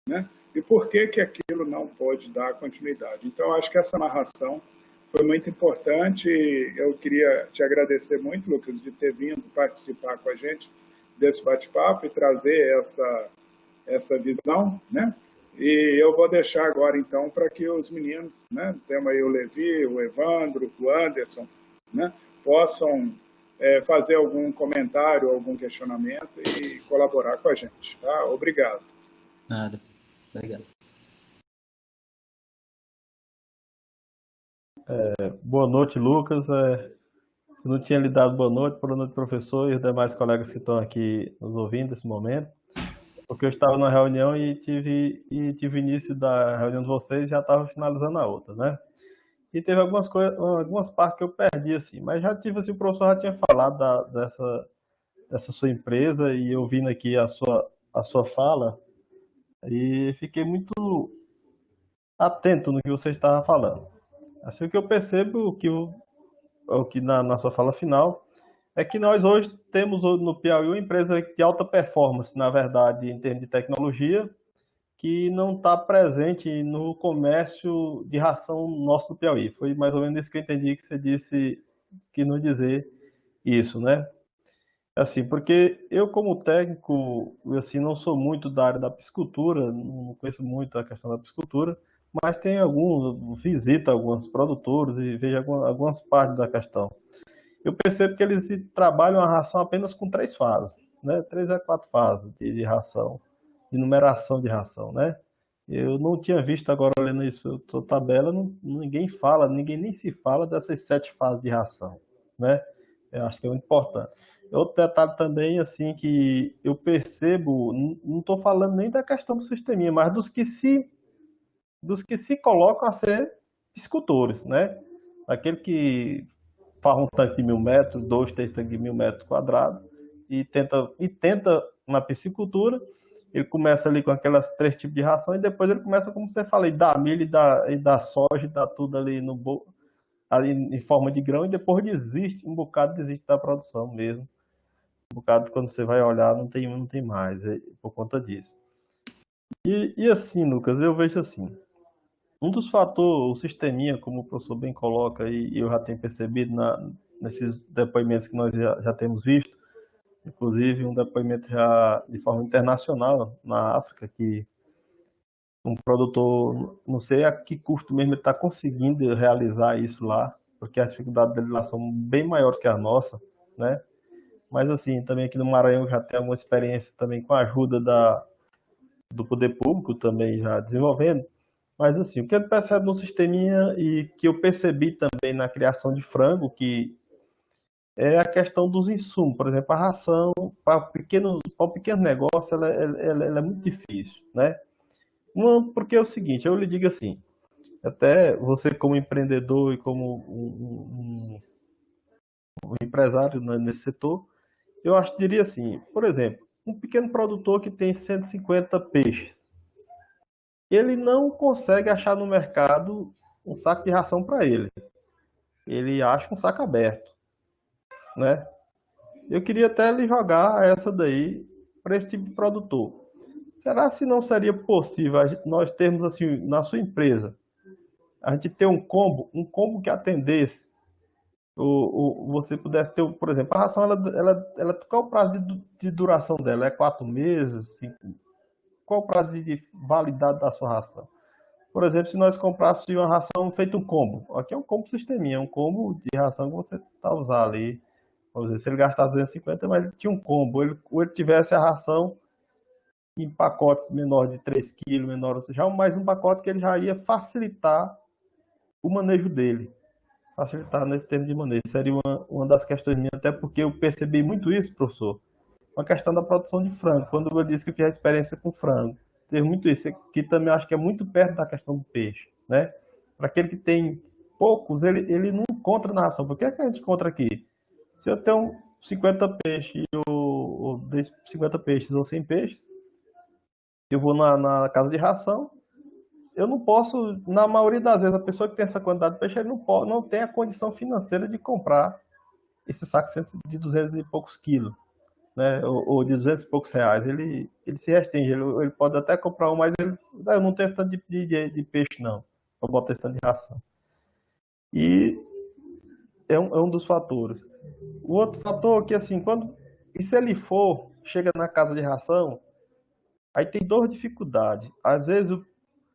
né? E por que aquilo não pode dar continuidade? Então, acho que essa narração foi muito importante. Eu queria te agradecer muito, Lucas, de ter vindo participar com a gente desse bate-papo e trazer essa visão, né? E eu vou deixar agora, então, para que os meninos, né, temos aí o Levi, o Evandro, o Anderson, né, possam fazer algum comentário, algum questionamento e colaborar com a gente. Tá? Obrigado. Nada. Obrigado. Boa noite, Lucas. Eu não tinha lhe dado boa noite, professor, e os demais colegas que estão aqui nos ouvindo nesse momento, porque eu estava na reunião e tive início da reunião de vocês e já estava finalizando a outra, né? E teve algumas partes que eu perdi, assim, mas já tive, assim, o professor já tinha falado dessa sua empresa e eu vindo aqui a sua fala e fiquei muito atento no que você estava falando. Assim, o que eu percebo, o que na sua fala final, é que nós hoje temos no Piauí uma empresa de alta performance, na verdade, em termos de tecnologia, que não está presente no comércio de ração nosso do Piauí. Foi mais ou menos isso que eu entendi que você disse, que não dizer isso, né? Assim, porque eu como técnico, assim, não sou muito da área da piscicultura, não conheço muito a questão da piscicultura, mas tem visito alguns produtores e vejo algumas partes da questão. Eu percebo que eles trabalham a ração apenas com 3 fases, né? 3 a 4 fases de ração, de numeração de ração, né? Eu não tinha visto agora lendo isso, sua tabela, ninguém fala, ninguém nem se fala dessas 7 fases de ração, né? Eu acho que é muito importante. Outro detalhe também, assim, que eu percebo, não estou falando nem da questão do sisteminha, mas dos que se colocam a ser piscicultores, né? Aquele que faz um tanque de 1.000 metros, 2, 3 tanques de 1.000 metros quadrados e tenta na piscicultura. Ele começa ali com aquelas 3 tipos de ração e depois ele começa, como você fala, e dá milho e dá soja, e dá tudo ali ali em forma de grão e depois desiste, um bocado desiste da produção mesmo. Um bocado, quando você vai olhar, não tem mais, por conta disso. E assim, Lucas, eu vejo assim, um dos fatores, o sisteminha, como o professor bem coloca, e eu já tenho percebido nesses depoimentos que nós já temos visto, inclusive um depoimento já de forma internacional na África, que um produtor, não sei a que custo mesmo ele está conseguindo realizar isso lá, porque as dificuldades dele lá são bem maiores que a nossa, né? Mas assim, também aqui no Maranhão já tem alguma experiência também com a ajuda do poder público também já desenvolvendo. Mas assim, o que ele percebe no sisteminha e que eu percebi também na criação de frango, que é a questão dos insumos. Por exemplo, a ração para um pequeno negócio ela é muito difícil, né? Porque é o seguinte, eu lhe digo assim, até você como empreendedor e como um empresário, né, nesse setor, eu diria assim, por exemplo, um pequeno produtor que tem 150 peixes, ele não consegue achar no mercado um saco de ração para ele. Ele acha um saco aberto, né? Eu queria até lhe jogar essa daí para esse tipo de produtor. Será se não seria possível nós termos assim na sua empresa, a gente ter um combo que atendesse, você pudesse ter, por exemplo, a ração, qual o prazo de duração dela? É 4 meses? Qual o prazo de validade da sua ração? Por exemplo, se nós comprássemos uma ração feita um combo, aqui é um combo sisteminha, é um combo de ração que você está usando ali. Vamos dizer, se ele gastasse 250, mas ele tinha um combo, ou ele tivesse a ração em pacotes menores de 3 quilos, menores, já mais um pacote que ele já ia facilitar o manejo dele. Facilitar nesse termo de manejo. Seria uma das questões minhas, até porque eu percebi muito isso, professor. Uma questão da produção de frango. Quando eu disse que eu fiz a experiência com frango, teve muito isso, que também acho que é muito perto da questão do peixe, né? Para aquele que tem poucos, ele não encontra na ração. Por que é que a gente encontra aqui? Se eu tenho 50 peixes, ou 50 peixes ou 100 peixes, eu vou na casa de ração, eu não posso, na maioria das vezes, a pessoa que tem essa quantidade de peixe, ele não tem a condição financeira de comprar esse saco de 200 e poucos quilos, né? Ou de 200 e poucos reais. Ele se restringe, ele pode até comprar um, mas eu não tenho esse tanto de peixe, não. Eu boto esse tanto de ração. E é um dos fatores. O outro fator é que, assim, e se ele chega na casa de ração, aí tem duas dificuldades. Às vezes,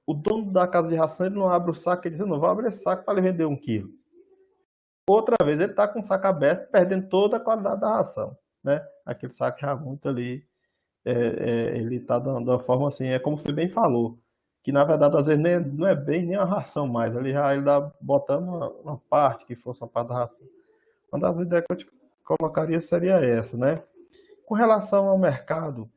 o dono da casa de ração, ele não abre o saco e diz, não vou abrir esse saco para ele vender 1 quilo. Outra vez, ele está com o saco aberto, perdendo toda a qualidade da ração, né? Aquele saco já muito ali, ele está de uma forma assim, é como você bem falou, que na verdade, às vezes, não é bem nem a ração mais, ele está botando uma parte que fosse uma parte da ração. Uma das ideias que eu te colocaria seria essa, né? Com relação ao mercado,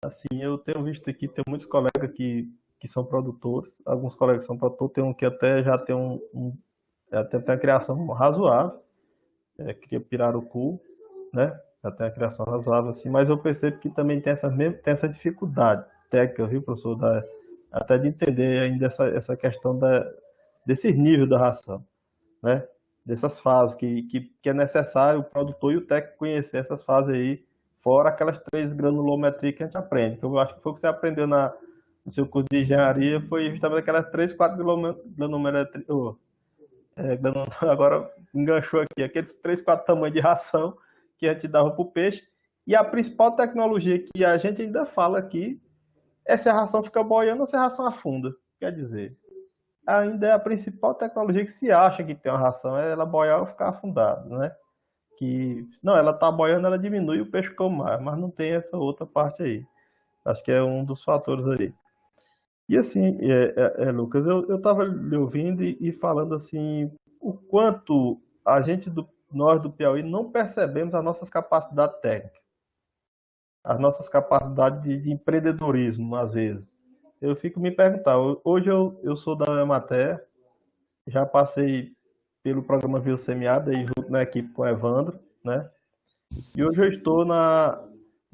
assim, eu tenho visto aqui, tem muitos colegas que são produtores, alguns colegas que são produtores, tem um que até já tem até tem uma criação razoável, cria pirarucu, né? Já tem uma criação razoável, assim, mas eu percebo que também tem essa dificuldade técnica, viu, professor, até de entender ainda essa questão desses níveis da ração, né? Dessas fases, que é necessário o produtor e o técnico conhecer essas fases aí, fora aquelas 3 granulometrias que a gente aprende, que eu acho que foi o que você aprendeu no seu curso de engenharia, foi justamente aquelas 3, 4 granulometrias, agora enganchou aqui, aqueles 3, 4 tamanhos de ração que a gente dava para o peixe, e a principal tecnologia que a gente ainda fala aqui é se a ração fica boiando ou se a ração afunda, quer dizer, ainda é a principal tecnologia que se acha que tem uma ração, é ela boiar ou ficar afundada, né? Que, não, ela tá boiando, ela diminui o peixe come mais, mas não tem essa outra parte aí. Acho que é um dos fatores aí. E assim, Lucas, eu estava lhe ouvindo e falando assim, o quanto nós do Piauí não percebemos as nossas capacidades técnicas, as nossas capacidades de empreendedorismo, às vezes. Eu fico me perguntando, hoje eu sou da Emater, já passei pelo programa Vila Semeada e junto na equipe com o Evandro, né? E hoje eu estou na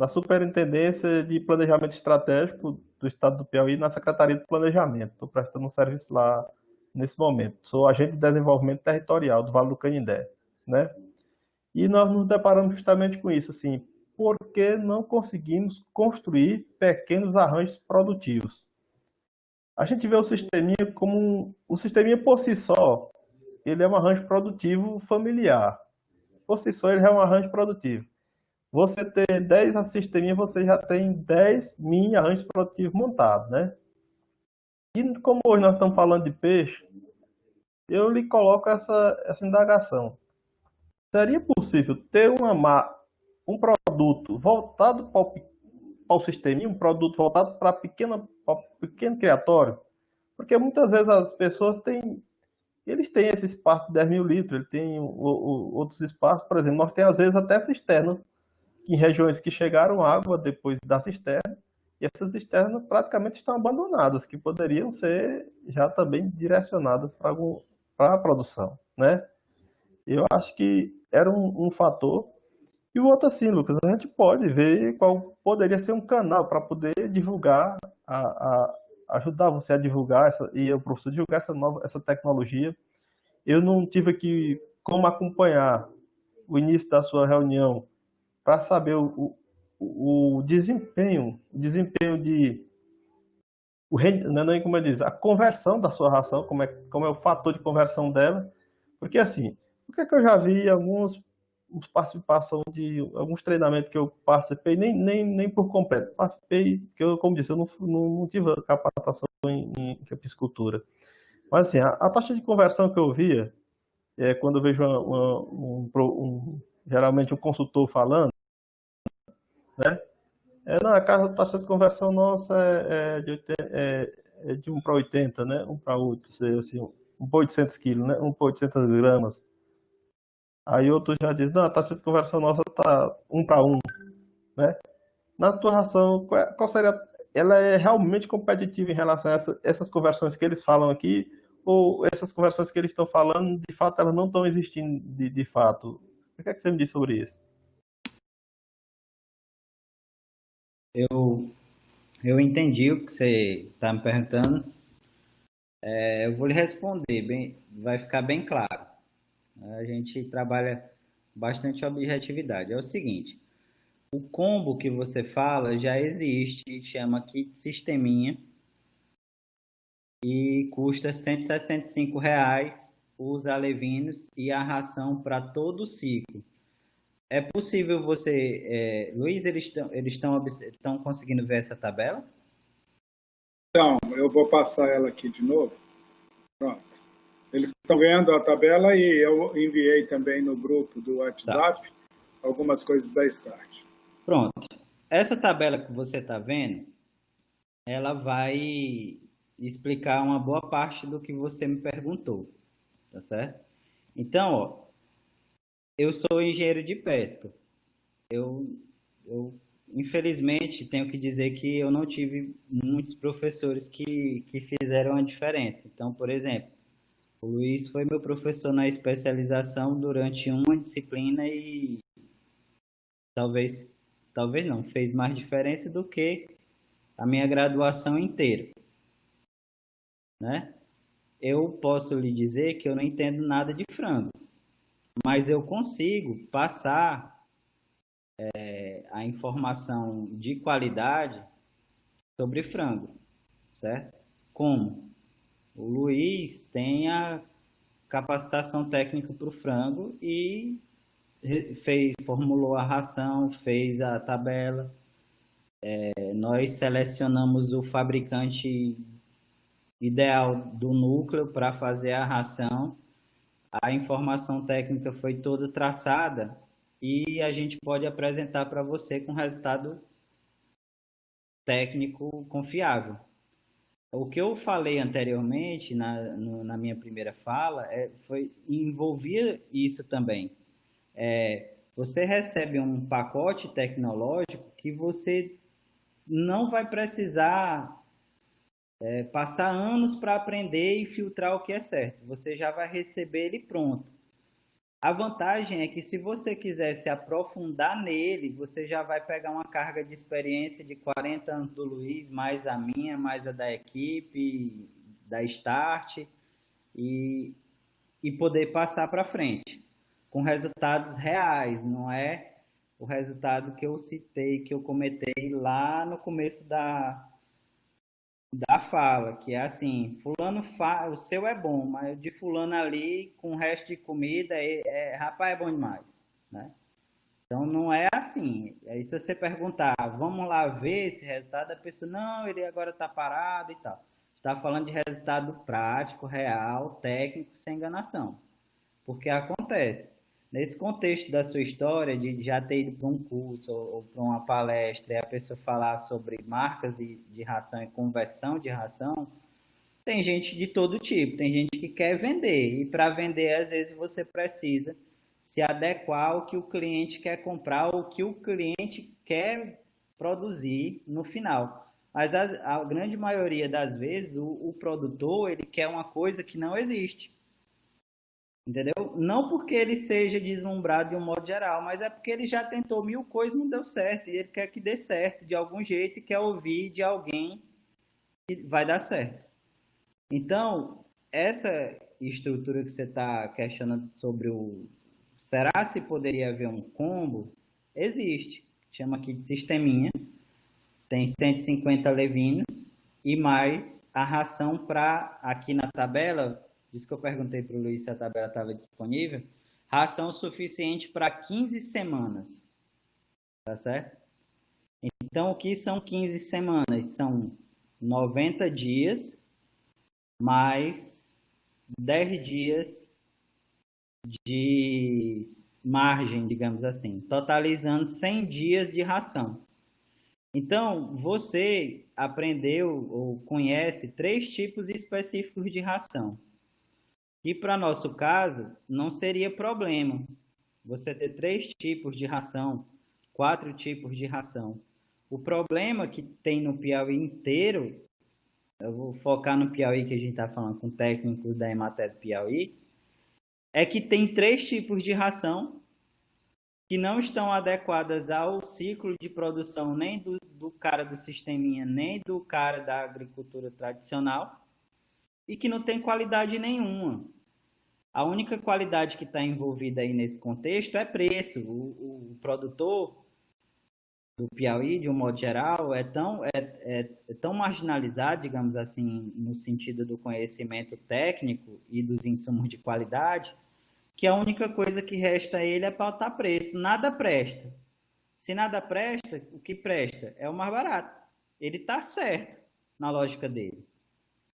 Superintendência de Planejamento Estratégico do Estado do Piauí, na Secretaria de Planejamento. Estou prestando um serviço lá nesse momento. Sou agente de desenvolvimento territorial do Vale do Canindé, né? E nós nos deparamos justamente com isso, assim, por que não conseguimos construir pequenos arranjos produtivos? A gente vê o sisteminha como o sisteminha por si só, ele é um arranjo produtivo familiar. Por si só, ele é um arranjo produtivo. Você ter 10 sisteminhas, você já tem 10 mini arranjos produtivos montados, né? E como hoje nós estamos falando de peixe, eu lhe coloco essa indagação. Seria possível ter um produto voltado para o sisteminha, um produto voltado para pequeno criatório? Porque muitas vezes as pessoas eles têm esse espaço de 10 mil litros, eles têm outros espaços, por exemplo, nós temos às vezes até cisterna, em regiões que chegaram água depois da cisterna, e essas cisternas praticamente estão abandonadas, que poderiam ser já também direcionadas para a produção, né? Eu acho que era um fator. E o outro assim, Lucas, a gente pode ver qual poderia ser um canal para poder divulgar, ajudar você a divulgar e o professor divulgar essa tecnologia. Eu não tive aqui como acompanhar o início da sua reunião para saber o desempenho não é como eu disse, a conversão da sua ração, como é o fator de conversão dela, porque assim, o que é que eu já vi alguns participação de alguns treinamentos que eu participei, nem por completo, participei, que eu, como disse, eu não tive capacitação em apicultura, mas assim, a taxa de conversão que eu via, quando eu vejo geralmente um consultor falando, né? Não, a casa, a taxa de conversão nossa é de 1 para 80, né? 1 para 8, assim, 1 para 800 quilos, né? 1 para 800 gramas. Aí outro já diz, não, a taxa de conversão nossa tá 1 para 1, né? Na tua ração, qual seria... Ela é realmente competitiva em relação a essas conversões que eles falam aqui, ou essas conversões que eles estão falando, de fato, elas não estão existindo de fato? O que é que você me diz sobre isso? Eu entendi o que você está me perguntando. Eu vou lhe responder, vai ficar bem claro. A gente trabalha bastante objetividade. É o seguinte, o combo que você fala já existe, chama Kit Sisteminha, e custa R$ 165 os alevinos e a ração para todo o ciclo. É possível você, Luiz, estão conseguindo ver essa tabela? Então, eu vou passar ela aqui de novo. Pronto. Eles estão vendo a tabela e eu enviei também no grupo do WhatsApp algumas coisas da Start. Pronto. Essa tabela que você está vendo, ela vai explicar uma boa parte do que você me perguntou, tá certo? Então, ó, eu sou engenheiro de pesca. Eu infelizmente tenho que dizer que eu não tive muitos professores que fizeram a diferença. Então, por exemplo, o Luiz foi meu professor na especialização durante uma disciplina e talvez, talvez não, fez mais diferença do que a minha graduação inteira, né? Eu posso lhe dizer que eu não entendo nada de frango, mas eu consigo passar a informação de qualidade sobre frango, certo? Como? O Luiz tem a capacitação técnica para o frango e formulou a ração, fez a tabela. Nós selecionamos o fabricante ideal do núcleo para fazer a ração. A informação técnica foi toda traçada e a gente pode apresentar para você com resultado técnico confiável. O que eu falei anteriormente na minha primeira fala envolvia isso também. Você recebe um pacote tecnológico que você não vai precisar passar anos para aprender e filtrar o que é certo. Você já vai receber ele pronto. A vantagem é que se você quiser se aprofundar nele, você já vai pegar uma carga de experiência de 40 anos do Luiz, mais a minha, mais a da equipe, da Start, e, e poder passar para frente, com resultados reais, não é o resultado que eu citei, que eu comentei lá no começo da fala, que é assim, fulano o seu é bom, mas o de fulano ali com o resto de comida, rapaz, é bom demais, né? Então não é assim. Aí se você perguntar, vamos lá ver esse resultado, a pessoa, não, ele agora está parado e tal. Está falando de resultado prático, real, técnico, sem enganação. Porque acontece, nesse contexto da sua história, de já ter ido para um curso ou para uma palestra e a pessoa falar sobre marcas de ração e conversão de ração, tem gente de todo tipo, tem gente que quer vender, e para vender, às vezes, você precisa se adequar ao que o cliente quer comprar, ou o que o cliente quer produzir no final. Mas a grande maioria das vezes, o produtor, ele quer uma coisa que não existe. Entendeu? Não porque ele seja deslumbrado de um modo geral, mas é porque ele já tentou 1000 coisas e não deu certo. E ele quer que dê certo de algum jeito e quer ouvir de alguém que vai dar certo. Então, essa estrutura que você está questionando sobre será se poderia haver um combo? Existe. Chama aqui de sisteminha. Tem 150 levinos e mais a ração para, aqui na tabela, disso que eu perguntei para o Luiz se a tabela estava disponível, ração suficiente para 15 semanas, tá certo? Então, o que são 15 semanas? São 90 dias mais 10 dias de margem, digamos assim, totalizando 100 dias de ração. Então, você aprendeu ou conhece 3 tipos específicos de ração. E para nosso caso, não seria problema você ter 3 tipos de ração, 4 tipos de ração. O problema que tem no Piauí inteiro, eu vou focar no Piauí que a gente está falando com técnicos da Emater do Piauí, é que tem 3 tipos de ração que não estão adequadas ao ciclo de produção nem do cara do sisteminha, nem do cara da agricultura tradicional, e que não tem qualidade nenhuma. A única qualidade que está envolvida aí nesse contexto é preço. O produtor do Piauí, de um modo geral, é tão marginalizado, digamos assim, no sentido do conhecimento técnico e dos insumos de qualidade, que a única coisa que resta a ele é pautar preço. Nada presta. Se nada presta, o que presta é o mais barato. Ele está certo na lógica dele,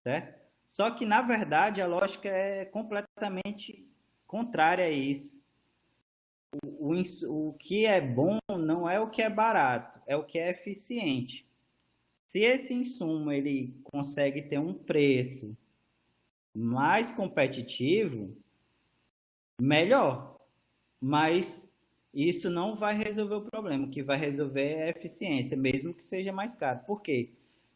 certo? Só que, na verdade, a lógica é completamente contrária a isso. O que é bom não é o que é barato, é o que é eficiente. Se esse insumo ele consegue ter um preço mais competitivo, melhor. Mas isso não vai resolver o problema. O que vai resolver é a eficiência, mesmo que seja mais caro. Por quê?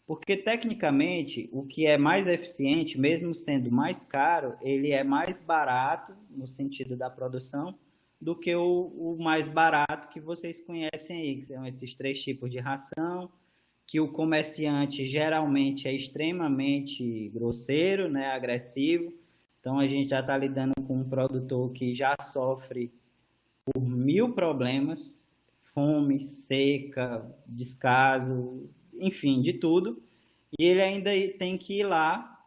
Porque, tecnicamente, o que é mais eficiente, mesmo sendo mais caro, ele é mais barato, no sentido da produção, do que o mais barato que vocês conhecem aí, que são esses 3 tipos de ração, que o comerciante geralmente é extremamente grosseiro, né, agressivo. Então, a gente já está lidando com um produtor que já sofre por 1000 problemas, fome, seca, descaso, enfim, de tudo. E ele ainda tem que ir lá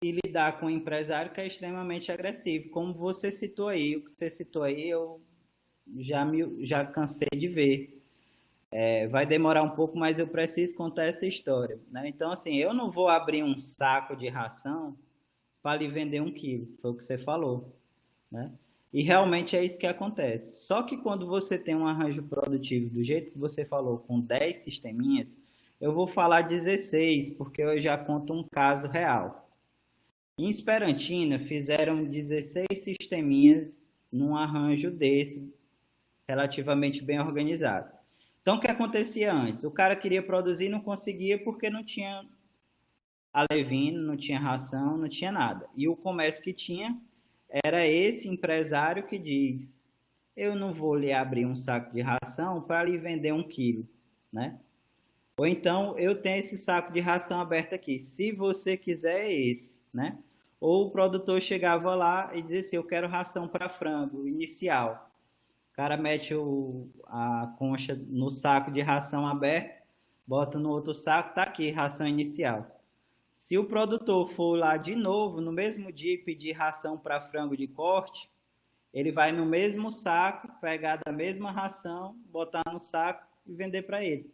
e lidar com um empresário que é extremamente agressivo. Como você citou aí, o que você citou aí, eu já cansei de ver. Vai demorar um pouco, mas eu preciso contar essa história, né? Então, assim, eu não vou abrir um saco de ração para lhe vender 1 quilo, foi o que você falou, né? E realmente é isso que acontece. Só que quando você tem um arranjo produtivo do jeito que você falou, com 10 sisteminhas, Eu vou falar 16, porque eu já conto um caso real. Em Esperantina, fizeram 16 sisteminhas num arranjo desse, relativamente bem organizado. Então, o que acontecia antes? O cara queria produzir e não conseguia porque não tinha alevino, não tinha ração, não tinha nada. E o comércio que tinha era esse empresário que diz: eu não vou lhe abrir um saco de ração para lhe vender 1 quilo, né? Ou então, eu tenho esse saco de ração aberto aqui, se você quiser é esse, né? Ou o produtor chegava lá e dizia assim: eu quero ração para frango inicial. O cara mete a concha no saco de ração aberto, bota no outro saco, tá aqui, ração inicial. Se o produtor for lá de novo, no mesmo dia, e pedir ração para frango de corte, ele vai no mesmo saco, pegar da mesma ração, botar no saco e vender para ele,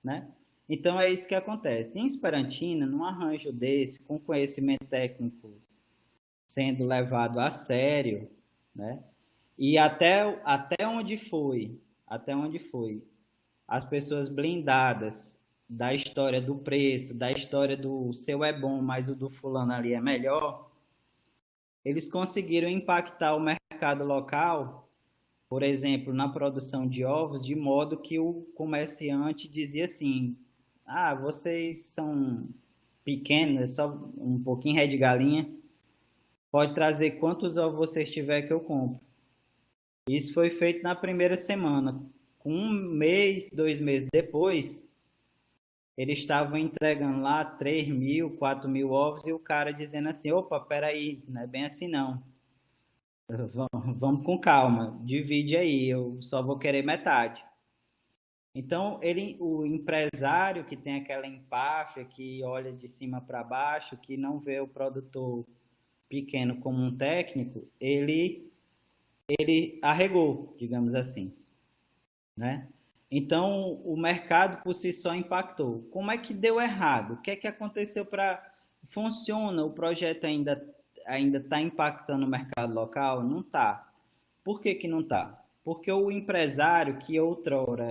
né? Então é isso que acontece. Em Esperantina, num arranjo desse, com conhecimento técnico sendo levado a sério, né? E até onde foi, as pessoas blindadas da história do preço, da história do seu é bom, mas o do fulano ali é melhor, eles conseguiram impactar o mercado local, por exemplo, na produção de ovos, de modo que o comerciante dizia assim: ah, vocês são pequenos, é só um pouquinho ré de galinha, pode trazer quantos ovos vocês tiver que eu compro. Isso foi feito na primeira semana. Com 1 mês, 2 meses depois, eles estavam entregando lá 3.000, 4.000 ovos e o cara dizendo assim: opa, peraí, não é bem assim não. Vamos com calma, divide aí, eu só vou querer metade. Então, o empresário que tem aquela empáfia, que olha de cima para baixo, que não vê o produtor pequeno como um técnico, ele arregou, digamos assim, né? Então, o mercado por si só impactou. Como é que deu errado? O que é que aconteceu para... Funciona, o projeto ainda está impactando o mercado local? Não está. Por que que não está? Porque o empresário, que outrora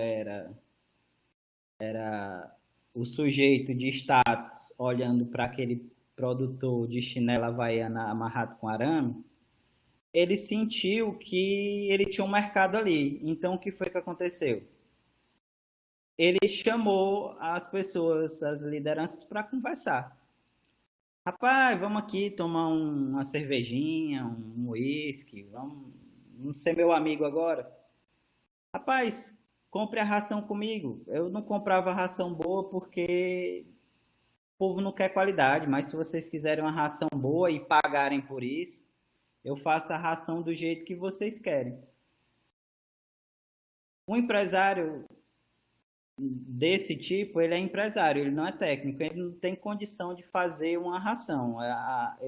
era o sujeito de status, olhando para aquele produtor de chinela havaiana amarrado com arame, ele sentiu que ele tinha um mercado ali. Então, o que foi que aconteceu? Ele chamou as pessoas, as lideranças, para conversar. Rapaz, vamos aqui tomar uma cervejinha, um uísque, vamos ser meu amigo agora. Rapaz, compre a ração comigo. Eu não comprava ração boa porque o povo não quer qualidade, mas se vocês quiserem uma ração boa e pagarem por isso, eu faço a ração do jeito que vocês querem. Um empresário desse tipo, ele é empresário, ele não é técnico, ele não tem condição de fazer uma ração,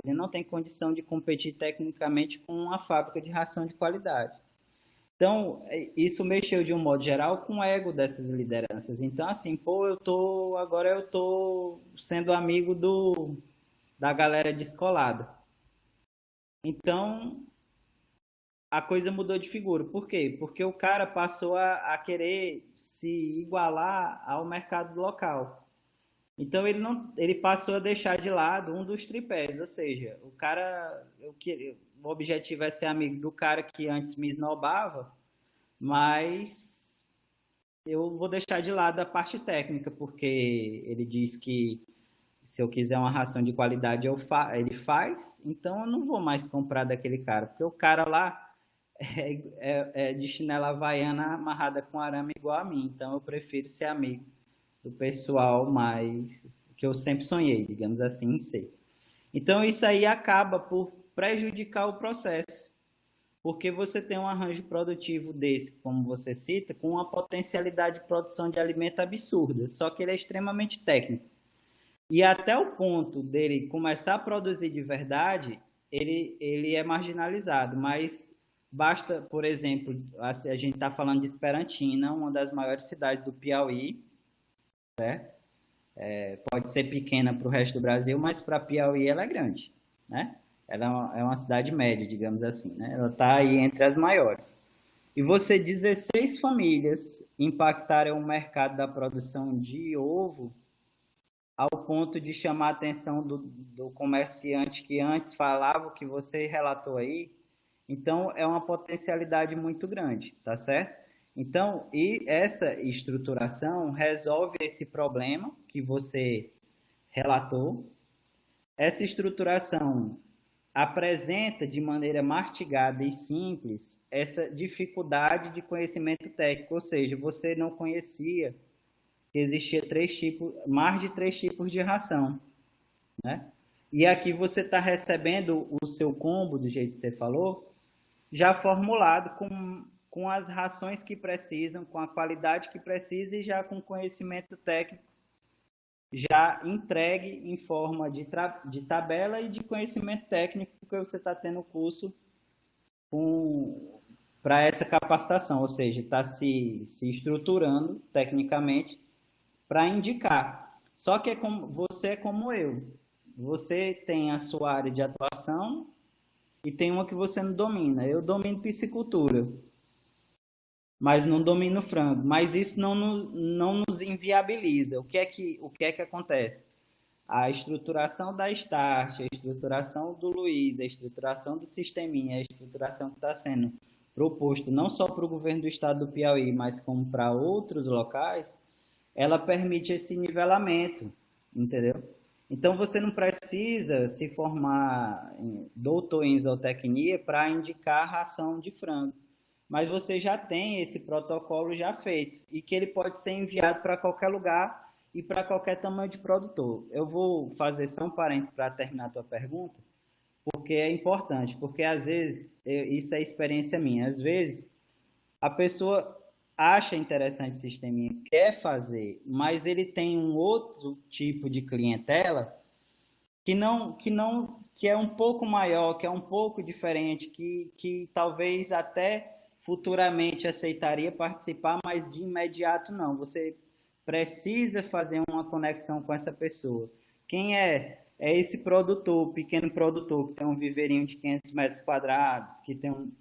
ele não tem condição de competir tecnicamente com uma fábrica de ração de qualidade. Então, isso mexeu de um modo geral com o ego dessas lideranças. Então, assim, pô, agora eu tô sendo amigo da galera descolada. Então, a coisa mudou de figura. Por quê? Porque o cara passou a querer se igualar ao mercado local. Então ele passou a deixar de lado um dos tripés, ou seja, o objetivo é ser amigo do cara que antes me esnobava, mas eu vou deixar de lado a parte técnica, porque ele diz que se eu quiser uma ração de qualidade ele faz, então eu não vou mais comprar daquele cara, porque o cara lá é de chinela havaiana amarrada com arame igual a mim, então eu prefiro ser amigo do pessoal mais que eu sempre sonhei, digamos assim, em ser. Então isso aí acaba por prejudicar o processo, porque você tem um arranjo produtivo desse, como você cita, com uma potencialidade de produção de alimento absurda, só que ele é extremamente técnico. E até o ponto dele começar a produzir de verdade, ele é marginalizado, mas basta, por exemplo, a gente está falando de Esperantina, uma das maiores cidades do Piauí, certo? Pode ser pequena para o resto do Brasil, mas para Piauí ela é grande, né? Ela é uma cidade média, digamos assim, né? Ela está aí entre as maiores. e você 16 famílias impactaram o mercado da produção de ovo ao ponto de chamar a atenção do comerciante que antes falava o que você relatou aí, então é uma potencialidade muito grande, tá certo? Então, e essa estruturação resolve esse problema que você relatou. Essa estruturação apresenta de maneira mastigada e simples essa dificuldade de conhecimento técnico, ou seja, você não conhecia que existia mais de 3 tipos de ração, né? E aqui você está recebendo o seu combo, do jeito que você falou, já formulado com as rações que precisam, com a qualidade que precisa e já com conhecimento técnico já entregue em forma de tabela e de conhecimento técnico, porque você está tendo curso para essa capacitação, ou seja, está se estruturando tecnicamente para indicar. Só que você é como eu. Você tem a sua área de atuação e tem uma que você não domina. Eu domino piscicultura, mas não domino frango. Mas isso não nos inviabiliza. O que é que acontece? A estruturação da Start, a estruturação do Luiz, a estruturação do Sisteminha, a estruturação que está sendo proposto não só para o governo do estado do Piauí, mas como para outros locais, ela permite esse nivelamento, entendeu? Então, você não precisa se formar doutor em zootecnia para indicar ração de frango, mas você já tem esse protocolo já feito e que ele pode ser enviado para qualquer lugar e para qualquer tamanho de produtor. Eu vou fazer só um parênteses para terminar a tua pergunta, porque é importante, porque às vezes, isso é experiência minha, às vezes a pessoa acha interessante o sisteminha, quer fazer, mas ele tem um outro tipo de clientela que é um pouco maior, que é um pouco diferente, que talvez até futuramente aceitaria participar, mas de imediato não. Você precisa fazer uma conexão com essa pessoa. Quem é? É esse produtor, pequeno produtor, que tem um viveirinho de 500 metros quadrados, que tem um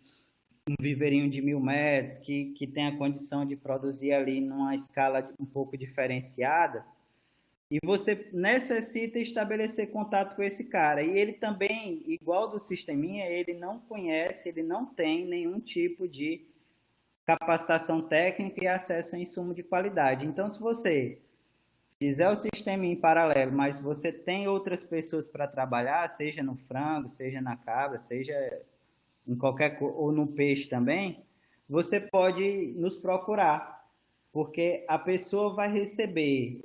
viveirinho de 1.000 metros, que tem a condição de produzir ali numa escala um pouco diferenciada, e você necessita estabelecer contato com esse cara. E ele também, igual do Sisteminha, ele não conhece, ele não tem nenhum tipo de capacitação técnica e acesso a insumo de qualidade. Então, se você fizer o Sisteminha em paralelo, mas você tem outras pessoas para trabalhar, seja no frango, seja na cabra, seja em ou no peixe também, você pode nos procurar, porque a pessoa vai receber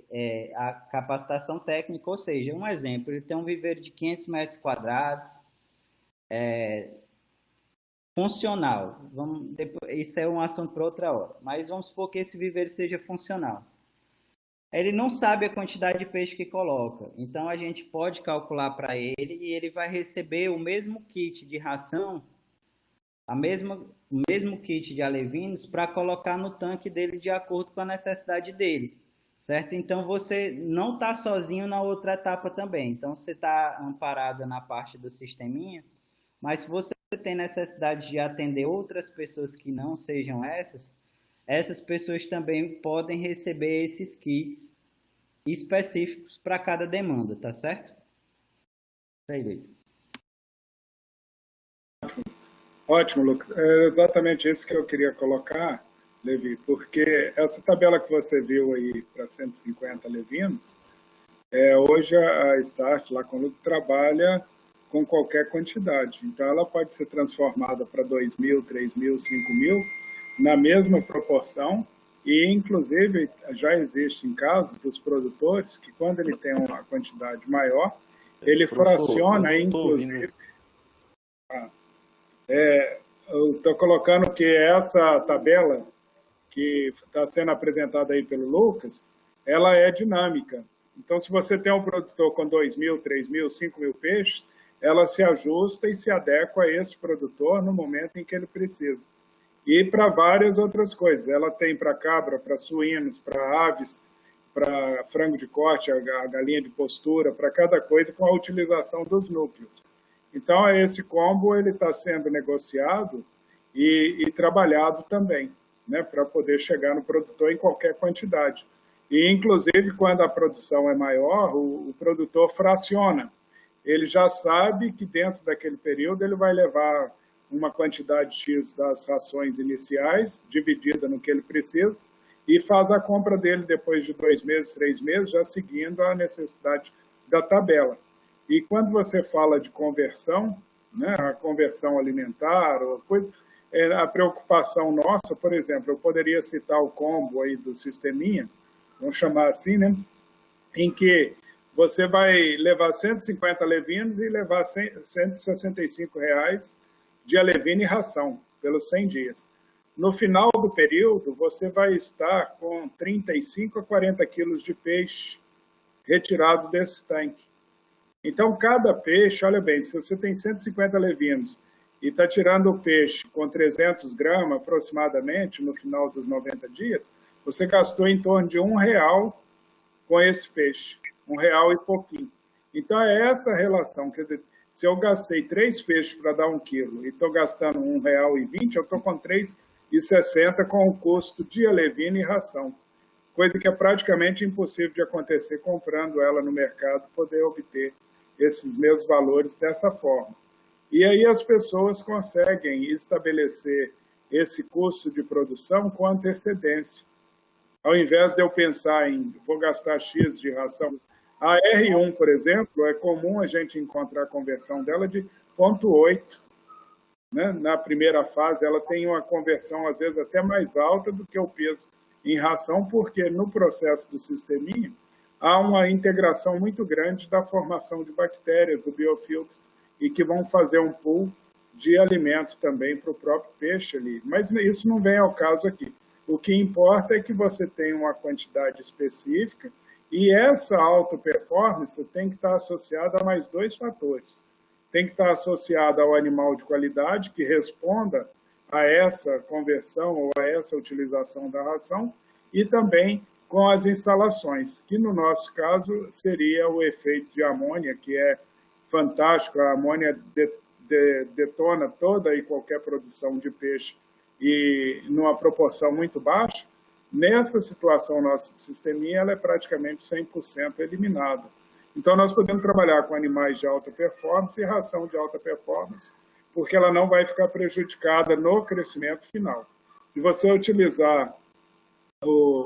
a capacitação técnica, ou seja, um exemplo, ele tem um viveiro de 500 metros quadrados, funcional. Isso é um assunto para outra hora, mas vamos supor que esse viveiro seja funcional. Ele não sabe a quantidade de peixe que coloca, então a gente pode calcular para ele e ele vai receber o mesmo kit de ração, o mesmo kit de alevinos para colocar no tanque dele de acordo com a necessidade dele, certo? Então, você não está sozinho na outra etapa também. Então, você está amparado na parte do sisteminha, mas se você tem necessidade de atender outras pessoas que não sejam essas pessoas também podem receber esses kits específicos para cada demanda, tá certo? Isso aí, Luiz. Ótimo, Lucas. É exatamente isso que eu queria colocar, Levi, porque essa tabela que você viu aí para 150 levinos, hoje a Start, lá com o Lucas, trabalha com qualquer quantidade. Então, ela pode ser transformada para 2.000, 3.000, 5.000, na mesma proporção, e, inclusive, já existem casos dos produtores que, quando ele tem uma quantidade maior, ele fraciona, inclusive... eu estou colocando que essa tabela que está sendo apresentada aí pelo Lucas, ela é dinâmica. Então, se você tem um produtor com 2.000, 3.000, 5.000 peixes, ela se ajusta e se adequa a esse produtor no momento em que ele precisa. E para várias outras coisas. Ela tem para cabra, para suínos, para aves, para frango de corte, a galinha de postura, para cada coisa com a utilização dos núcleos. Então, esse combo está sendo negociado e trabalhado também, né, para poder chegar no produtor em qualquer quantidade. E, inclusive, quando a produção é maior, o produtor fraciona. Ele já sabe que dentro daquele período ele vai levar uma quantidade X das rações iniciais, dividida no que ele precisa, e faz a compra dele depois de 2 meses, 3 meses, já seguindo a necessidade da tabela. E quando você fala de conversão, né, a conversão alimentar, ou coisa, a preocupação nossa, por exemplo, eu poderia citar o combo aí do Sisteminha, vamos chamar assim, né, em que você vai levar 150 alevinos e levar R$ 165 de alevino e ração pelos 100 dias. No final do período, você vai estar com 35 a 40 quilos de peixe retirado desse tanque. Então, cada peixe, olha bem, se você tem 150 alevinos e está tirando o peixe com 300 gramas aproximadamente no final dos 90 dias, você gastou em torno de R$ 1 com esse peixe, R$ 1 e pouquinho. Então, é essa relação. Quer dizer, se eu gastei 3 peixes para dar 1 quilo e estou gastando R$ 1,20, eu estou com R$ 3,60 com o custo de alevino e ração. Coisa que é praticamente impossível de acontecer comprando ela no mercado, poder obter esses mesmos valores dessa forma. E aí as pessoas conseguem estabelecer esse custo de produção com antecedência. Ao invés de eu pensar em vou gastar X de ração, a R1, por exemplo, é comum a gente encontrar a conversão dela de 0,8. Né? Na primeira fase, ela tem uma conversão, às vezes, até mais alta do que o peso em ração, porque no processo do sisteminha há uma integração muito grande da formação de bactérias do biofiltro e que vão fazer um pool de alimento também para o próprio peixe ali. Mas isso não vem ao caso aqui. O que importa é que você tenha uma quantidade específica e essa alta performance tem que estar associada a mais 2 fatores. Tem que estar associada ao animal de qualidade que responda a essa conversão ou a essa utilização da ração e também com as instalações, que no nosso caso seria o efeito de amônia, que é fantástico. A amônia detona toda e qualquer produção de peixe e numa proporção muito baixa. Nessa situação, nossa sisteminha ela é praticamente 100% eliminada. Então, nós podemos trabalhar com animais de alta performance e ração de alta performance, porque ela não vai ficar prejudicada no crescimento final. Se você utilizar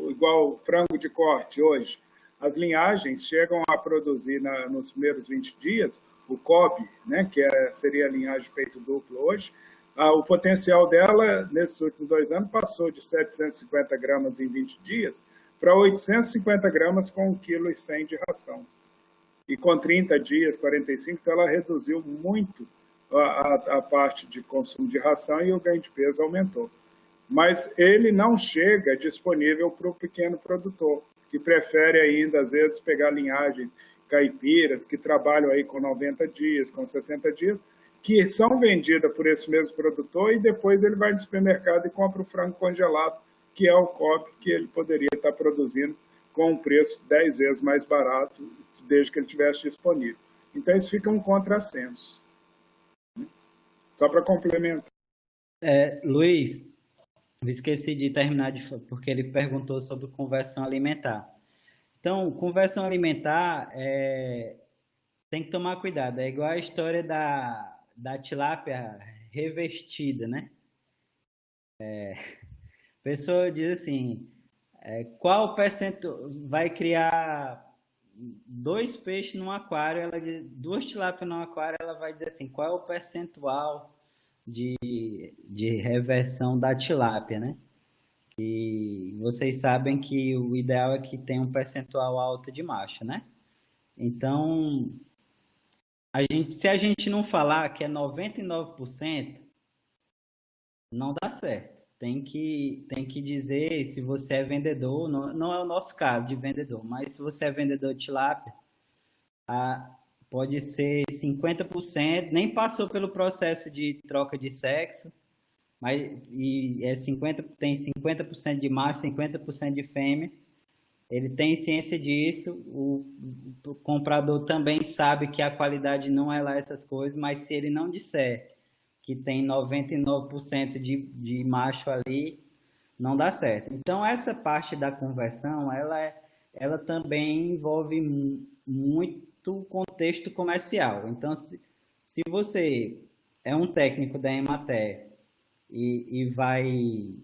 igual o frango de corte hoje, as linhagens chegam a produzir nos primeiros 20 dias, o COB, né, que seria a linhagem peito duplo hoje, o potencial dela, nesses últimos 2 anos, passou de 750 gramas em 20 dias para 850 gramas com 1,1 kg de ração. E com 30 dias, 45, então ela reduziu muito a parte de consumo de ração e o ganho de peso aumentou. Mas ele não chega disponível para o pequeno produtor, que prefere ainda, às vezes, pegar linhagens caipiras, que trabalham aí com 90 dias, com 60 dias, que são vendidas por esse mesmo produtor e depois ele vai no supermercado e compra o frango congelado, que é o COB, que ele poderia estar produzindo com um preço 10 vezes mais barato, desde que ele estivesse disponível. Então, isso fica um contrassenso. Só para complementar. Luiz, eu esqueci de terminar, porque ele perguntou sobre conversão alimentar. Então, conversão alimentar, tem que tomar cuidado. É igual a história da tilápia revestida, né? A pessoa diz assim, qual percentual vai criar 2 peixes num aquário, ela diz, 2 tilápias num aquário, ela vai dizer assim, qual é o percentual de reversão da tilápia, né? E vocês sabem que o ideal é que tenha um percentual alto de macho, né? Então, se a gente não falar que é 99%, não dá certo. Tem que dizer se você é vendedor, não é o nosso caso de vendedor, mas se você é vendedor de tilápia, pode ser 50%, nem passou pelo processo de troca de sexo, mas tem 50% de macho, 50% de fêmea. Ele tem ciência disso, o comprador também sabe que a qualidade não é lá essas coisas, mas se ele não disser que tem 99% de macho ali, não dá certo. Então, essa parte da conversão, ela também envolve muito contexto comercial. Então, se você é um técnico da Emater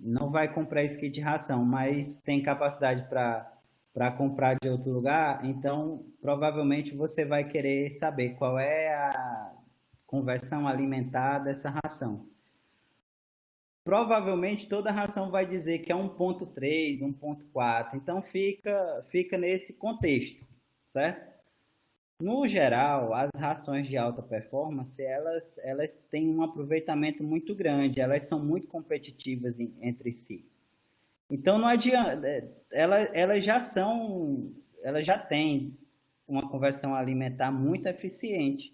não vai comprar esse kit de ração, mas tem capacidade para comprar de outro lugar, então provavelmente você vai querer saber qual é a conversão alimentar dessa ração. Provavelmente toda ração vai dizer que é 1.3, 1.4, então fica nesse contexto, certo? No geral, as rações de alta performance, elas têm um aproveitamento muito grande, elas são muito competitivas entre si. Então, não adianta, elas já têm uma conversão alimentar muito eficiente,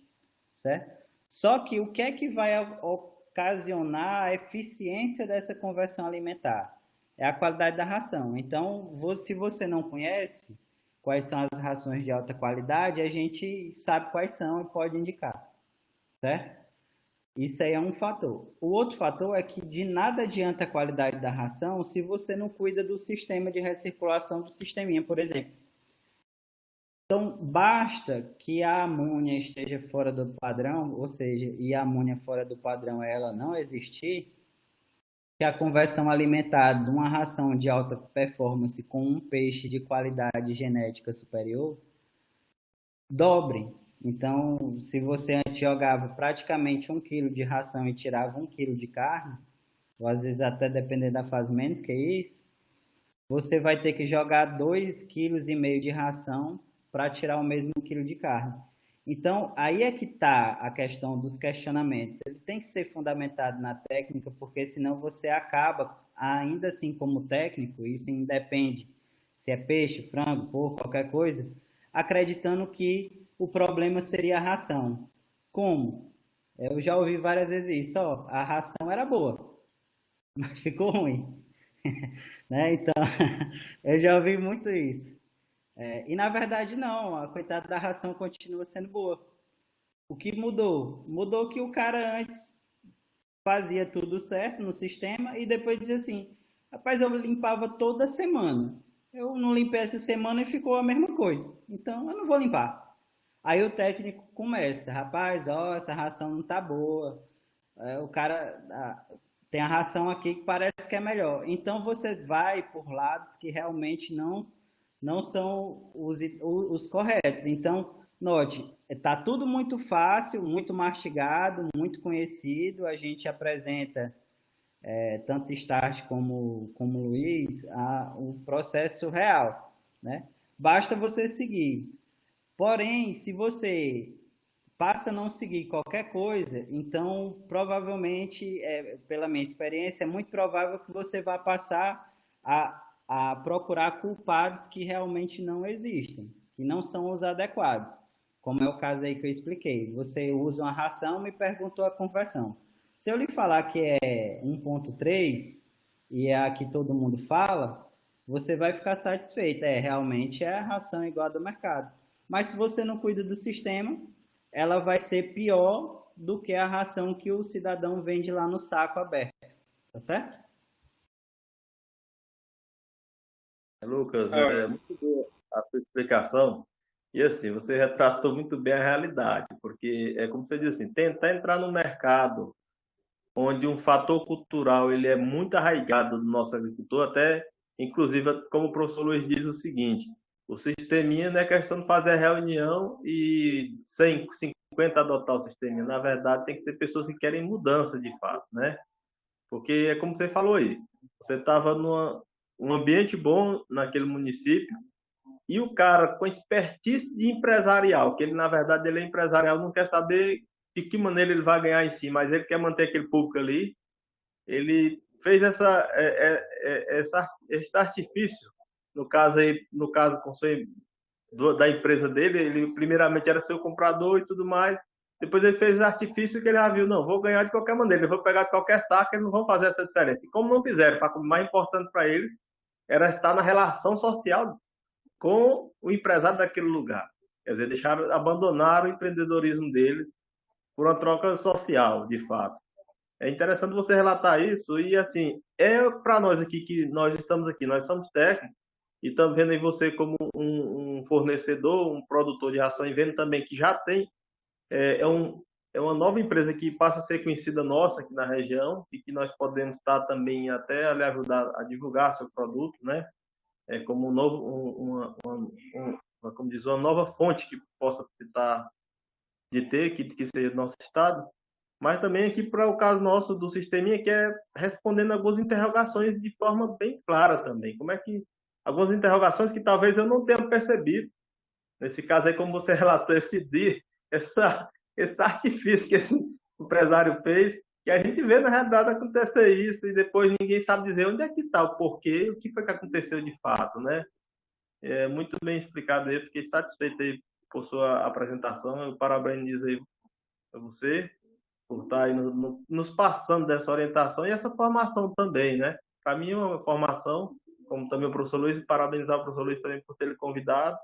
certo? Só que o que é que vai ocasionar a eficiência dessa conversão alimentar? É a qualidade da ração. Então, se você não conhece quais são as rações de alta qualidade, a gente sabe quais são e pode indicar, certo? Isso aí é um fator. O outro fator é que de nada adianta a qualidade da ração se você não cuida do sistema de recirculação do sisteminha, por exemplo. Então, basta que a amônia esteja fora do padrão, ou seja, e a amônia fora do padrão ela não existir, que a conversão alimentar de uma ração de alta performance com um peixe de qualidade genética superior dobre. Então, se você antes jogava praticamente 1 quilo de ração e tirava 1 quilo de carne, ou às vezes até dependendo da fase menos que isso, você vai ter que jogar 2,5 kg de ração para tirar o mesmo quilo de carne. Então, aí é que está a questão dos questionamentos. Ele tem que ser fundamentado na técnica, porque senão você acaba, ainda assim como técnico, isso independe se é peixe, frango, porco, qualquer coisa, acreditando que o problema seria a ração. Como? Eu já ouvi várias vezes isso, ó, a ração era boa, mas ficou ruim. Né? Então, eu já ouvi muito isso. E na verdade não, a coitada da ração continua sendo boa. O que mudou? Mudou que o cara antes fazia tudo certo no sistema e depois dizia assim, rapaz, eu limpava toda semana. Eu não limpei essa semana e ficou a mesma coisa. Então eu não vou limpar. Aí o técnico começa, rapaz, ó, essa ração não tá boa. O cara tem a ração aqui que parece que é melhor. Então você vai por lados que realmente não são os corretos. Então, note, está tudo muito fácil, muito mastigado, muito conhecido. A gente apresenta, tanto Start como Luiz, o processo real, né? Basta você seguir. Porém, se você passa a não seguir qualquer coisa, então provavelmente, pela minha experiência, é muito provável que você vá passar a procurar culpados que realmente não existem, que não são os adequados, como é o caso aí que eu expliquei. Você usa uma ração e me perguntou a conversão. Se eu lhe falar que é 1.3 e é a que todo mundo fala, você vai ficar satisfeito. Realmente é a ração igual a do mercado. Mas se você não cuida do sistema, ela vai ser pior do que a ração que o cidadão vende lá no saco aberto. Tá certo? Lucas, é muito boa a sua explicação. E assim, você retratou muito bem a realidade, porque é como você disse assim, tentar entrar no mercado onde um fator cultural ele é muito arraigado do nosso agricultor, até inclusive como o professor Luiz diz o seguinte, o sisteminha não é questão de fazer reunião e 100, 50 adotar o sisteminha, na verdade tem que ser pessoas que querem mudança de fato, né? Porque é como você falou aí, você estava num ambiente bom naquele município e o cara com expertise de empresarial, que ele na verdade ele é empresarial, não quer saber de que maneira ele vai ganhar em si, mas ele quer manter aquele público ali, ele fez esse artifício, no caso com da empresa dele, ele primeiramente era seu comprador e tudo mais, depois ele fez esse artifício que ele já viu, não, vou ganhar de qualquer maneira, eu vou pegar de qualquer saco, eles não vão fazer essa diferença. E como não fizeram, o mais importante para eles era estar na relação social com o empresário daquele lugar. Quer dizer, abandonaram o empreendedorismo dele por uma troca social, de fato. É interessante você relatar isso e, assim, para nós aqui, que nós estamos aqui, nós somos técnicos e estamos vendo aí você como um fornecedor, um produtor de ração e vendo também que já tem, é, é um, é uma nova empresa que passa a ser conhecida nossa aqui na região e que nós podemos estar também até a lhe ajudar a divulgar seu produto, né? Como um novo, como diz, uma nova fonte que possa estar de ter, que seja do nosso estado, mas também aqui para o caso nosso do sisteminha, que é respondendo algumas interrogações de forma bem clara também. Como é que algumas interrogações que talvez eu não tenha percebido. Nesse caso aí, como você relatou esse dia, esse artifício que esse empresário fez, que a gente vê na realidade acontecer isso e depois ninguém sabe dizer onde é que está o porquê, o que foi que aconteceu de fato, né? É muito bem explicado aí, fiquei satisfeito aí por sua apresentação, eu parabenizo aí a você por estar aí nos passando dessa orientação e essa formação também, né? Para mim é uma formação, como também o professor Luiz, e parabenizar o professor Luiz também por ter ele convidado.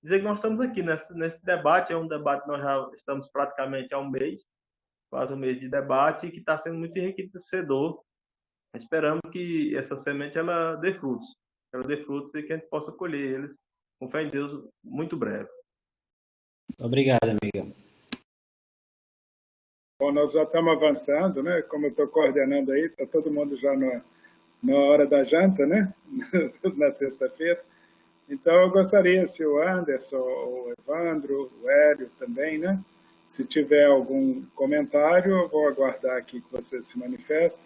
Dizer que nós estamos aqui nesse debate, é um debate que nós já estamos praticamente há um mês, quase um mês de debate, e que está sendo muito enriquecedor. Esperamos que essa semente ela dê frutos e que a gente possa colher eles, com fé em Deus, muito breve. Obrigado, amiga. Bom, nós já estamos avançando, né? Como eu estou coordenando aí, está todo mundo já na hora da janta, né? Na sexta-feira. Então, eu gostaria, se o Anderson, o Evandro, o Hélio também, né? Se tiver algum comentário, eu vou aguardar aqui que você se manifeste.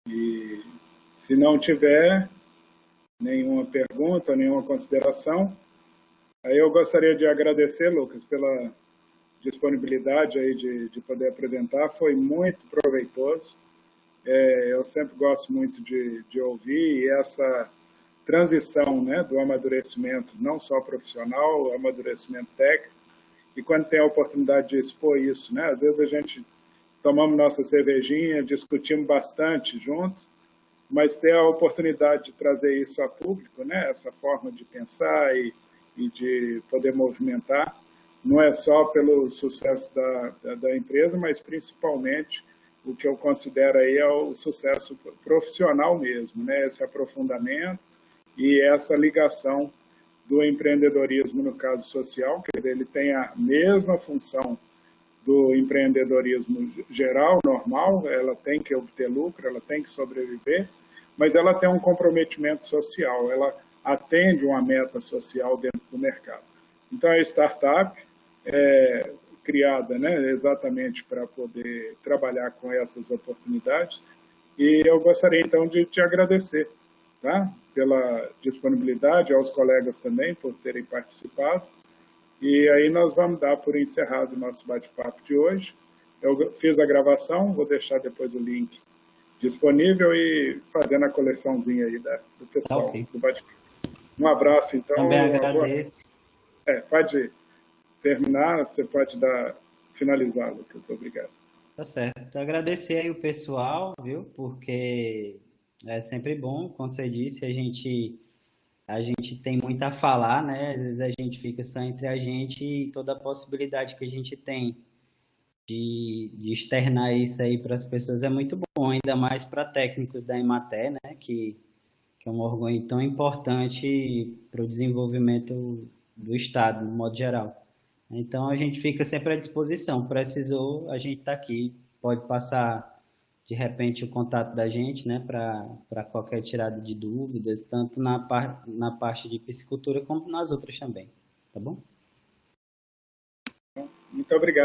E se não tiver nenhuma pergunta, nenhuma consideração, aí eu gostaria de agradecer, Lucas, pela disponibilidade aí de poder apresentar. Foi muito proveitoso. Eu sempre gosto muito de ouvir e essa transição, né, do amadurecimento não só profissional, o amadurecimento técnico, e quando tem a oportunidade de expor isso, né, às vezes a gente tomamos nossa cervejinha, discutimos bastante juntos, mas ter a oportunidade de trazer isso a público, né, essa forma de pensar e de poder movimentar, não é só pelo sucesso da empresa, mas principalmente o que eu considero aí é o sucesso profissional mesmo, né, esse aprofundamento e essa ligação do empreendedorismo no caso social, quer dizer, ele tem a mesma função do empreendedorismo geral, normal, ela tem que obter lucro, ela tem que sobreviver, mas ela tem um comprometimento social, ela atende uma meta social dentro do mercado. Então, a startup é criada, né, exatamente para poder trabalhar com essas oportunidades, e eu gostaria, então, de te agradecer, tá? Pela disponibilidade, aos colegas também por terem participado. E aí nós vamos dar por encerrado o nosso bate-papo de hoje. Eu fiz a gravação, vou deixar depois o link disponível e fazendo a coleçãozinha aí do pessoal Ok. do bate-papo. Um abraço, então. Também agradeço. Pode terminar, você pode finalizar, Lucas. Obrigado. Tá certo. Agradecer aí o pessoal, viu? Porque é sempre bom, como você disse, a gente tem muito a falar, né? Às vezes a gente fica só entre a gente e toda a possibilidade que a gente tem de externar isso aí para as pessoas é muito bom, ainda mais para técnicos da Emater, né? Que é um órgão tão importante para o desenvolvimento do Estado, no modo geral. Então a gente fica sempre à disposição. Precisou, a gente está aqui. Pode passar de repente o contato da gente, né, para qualquer tirada de dúvidas, tanto na parte de piscicultura como nas outras também. Tá bom? Muito obrigado.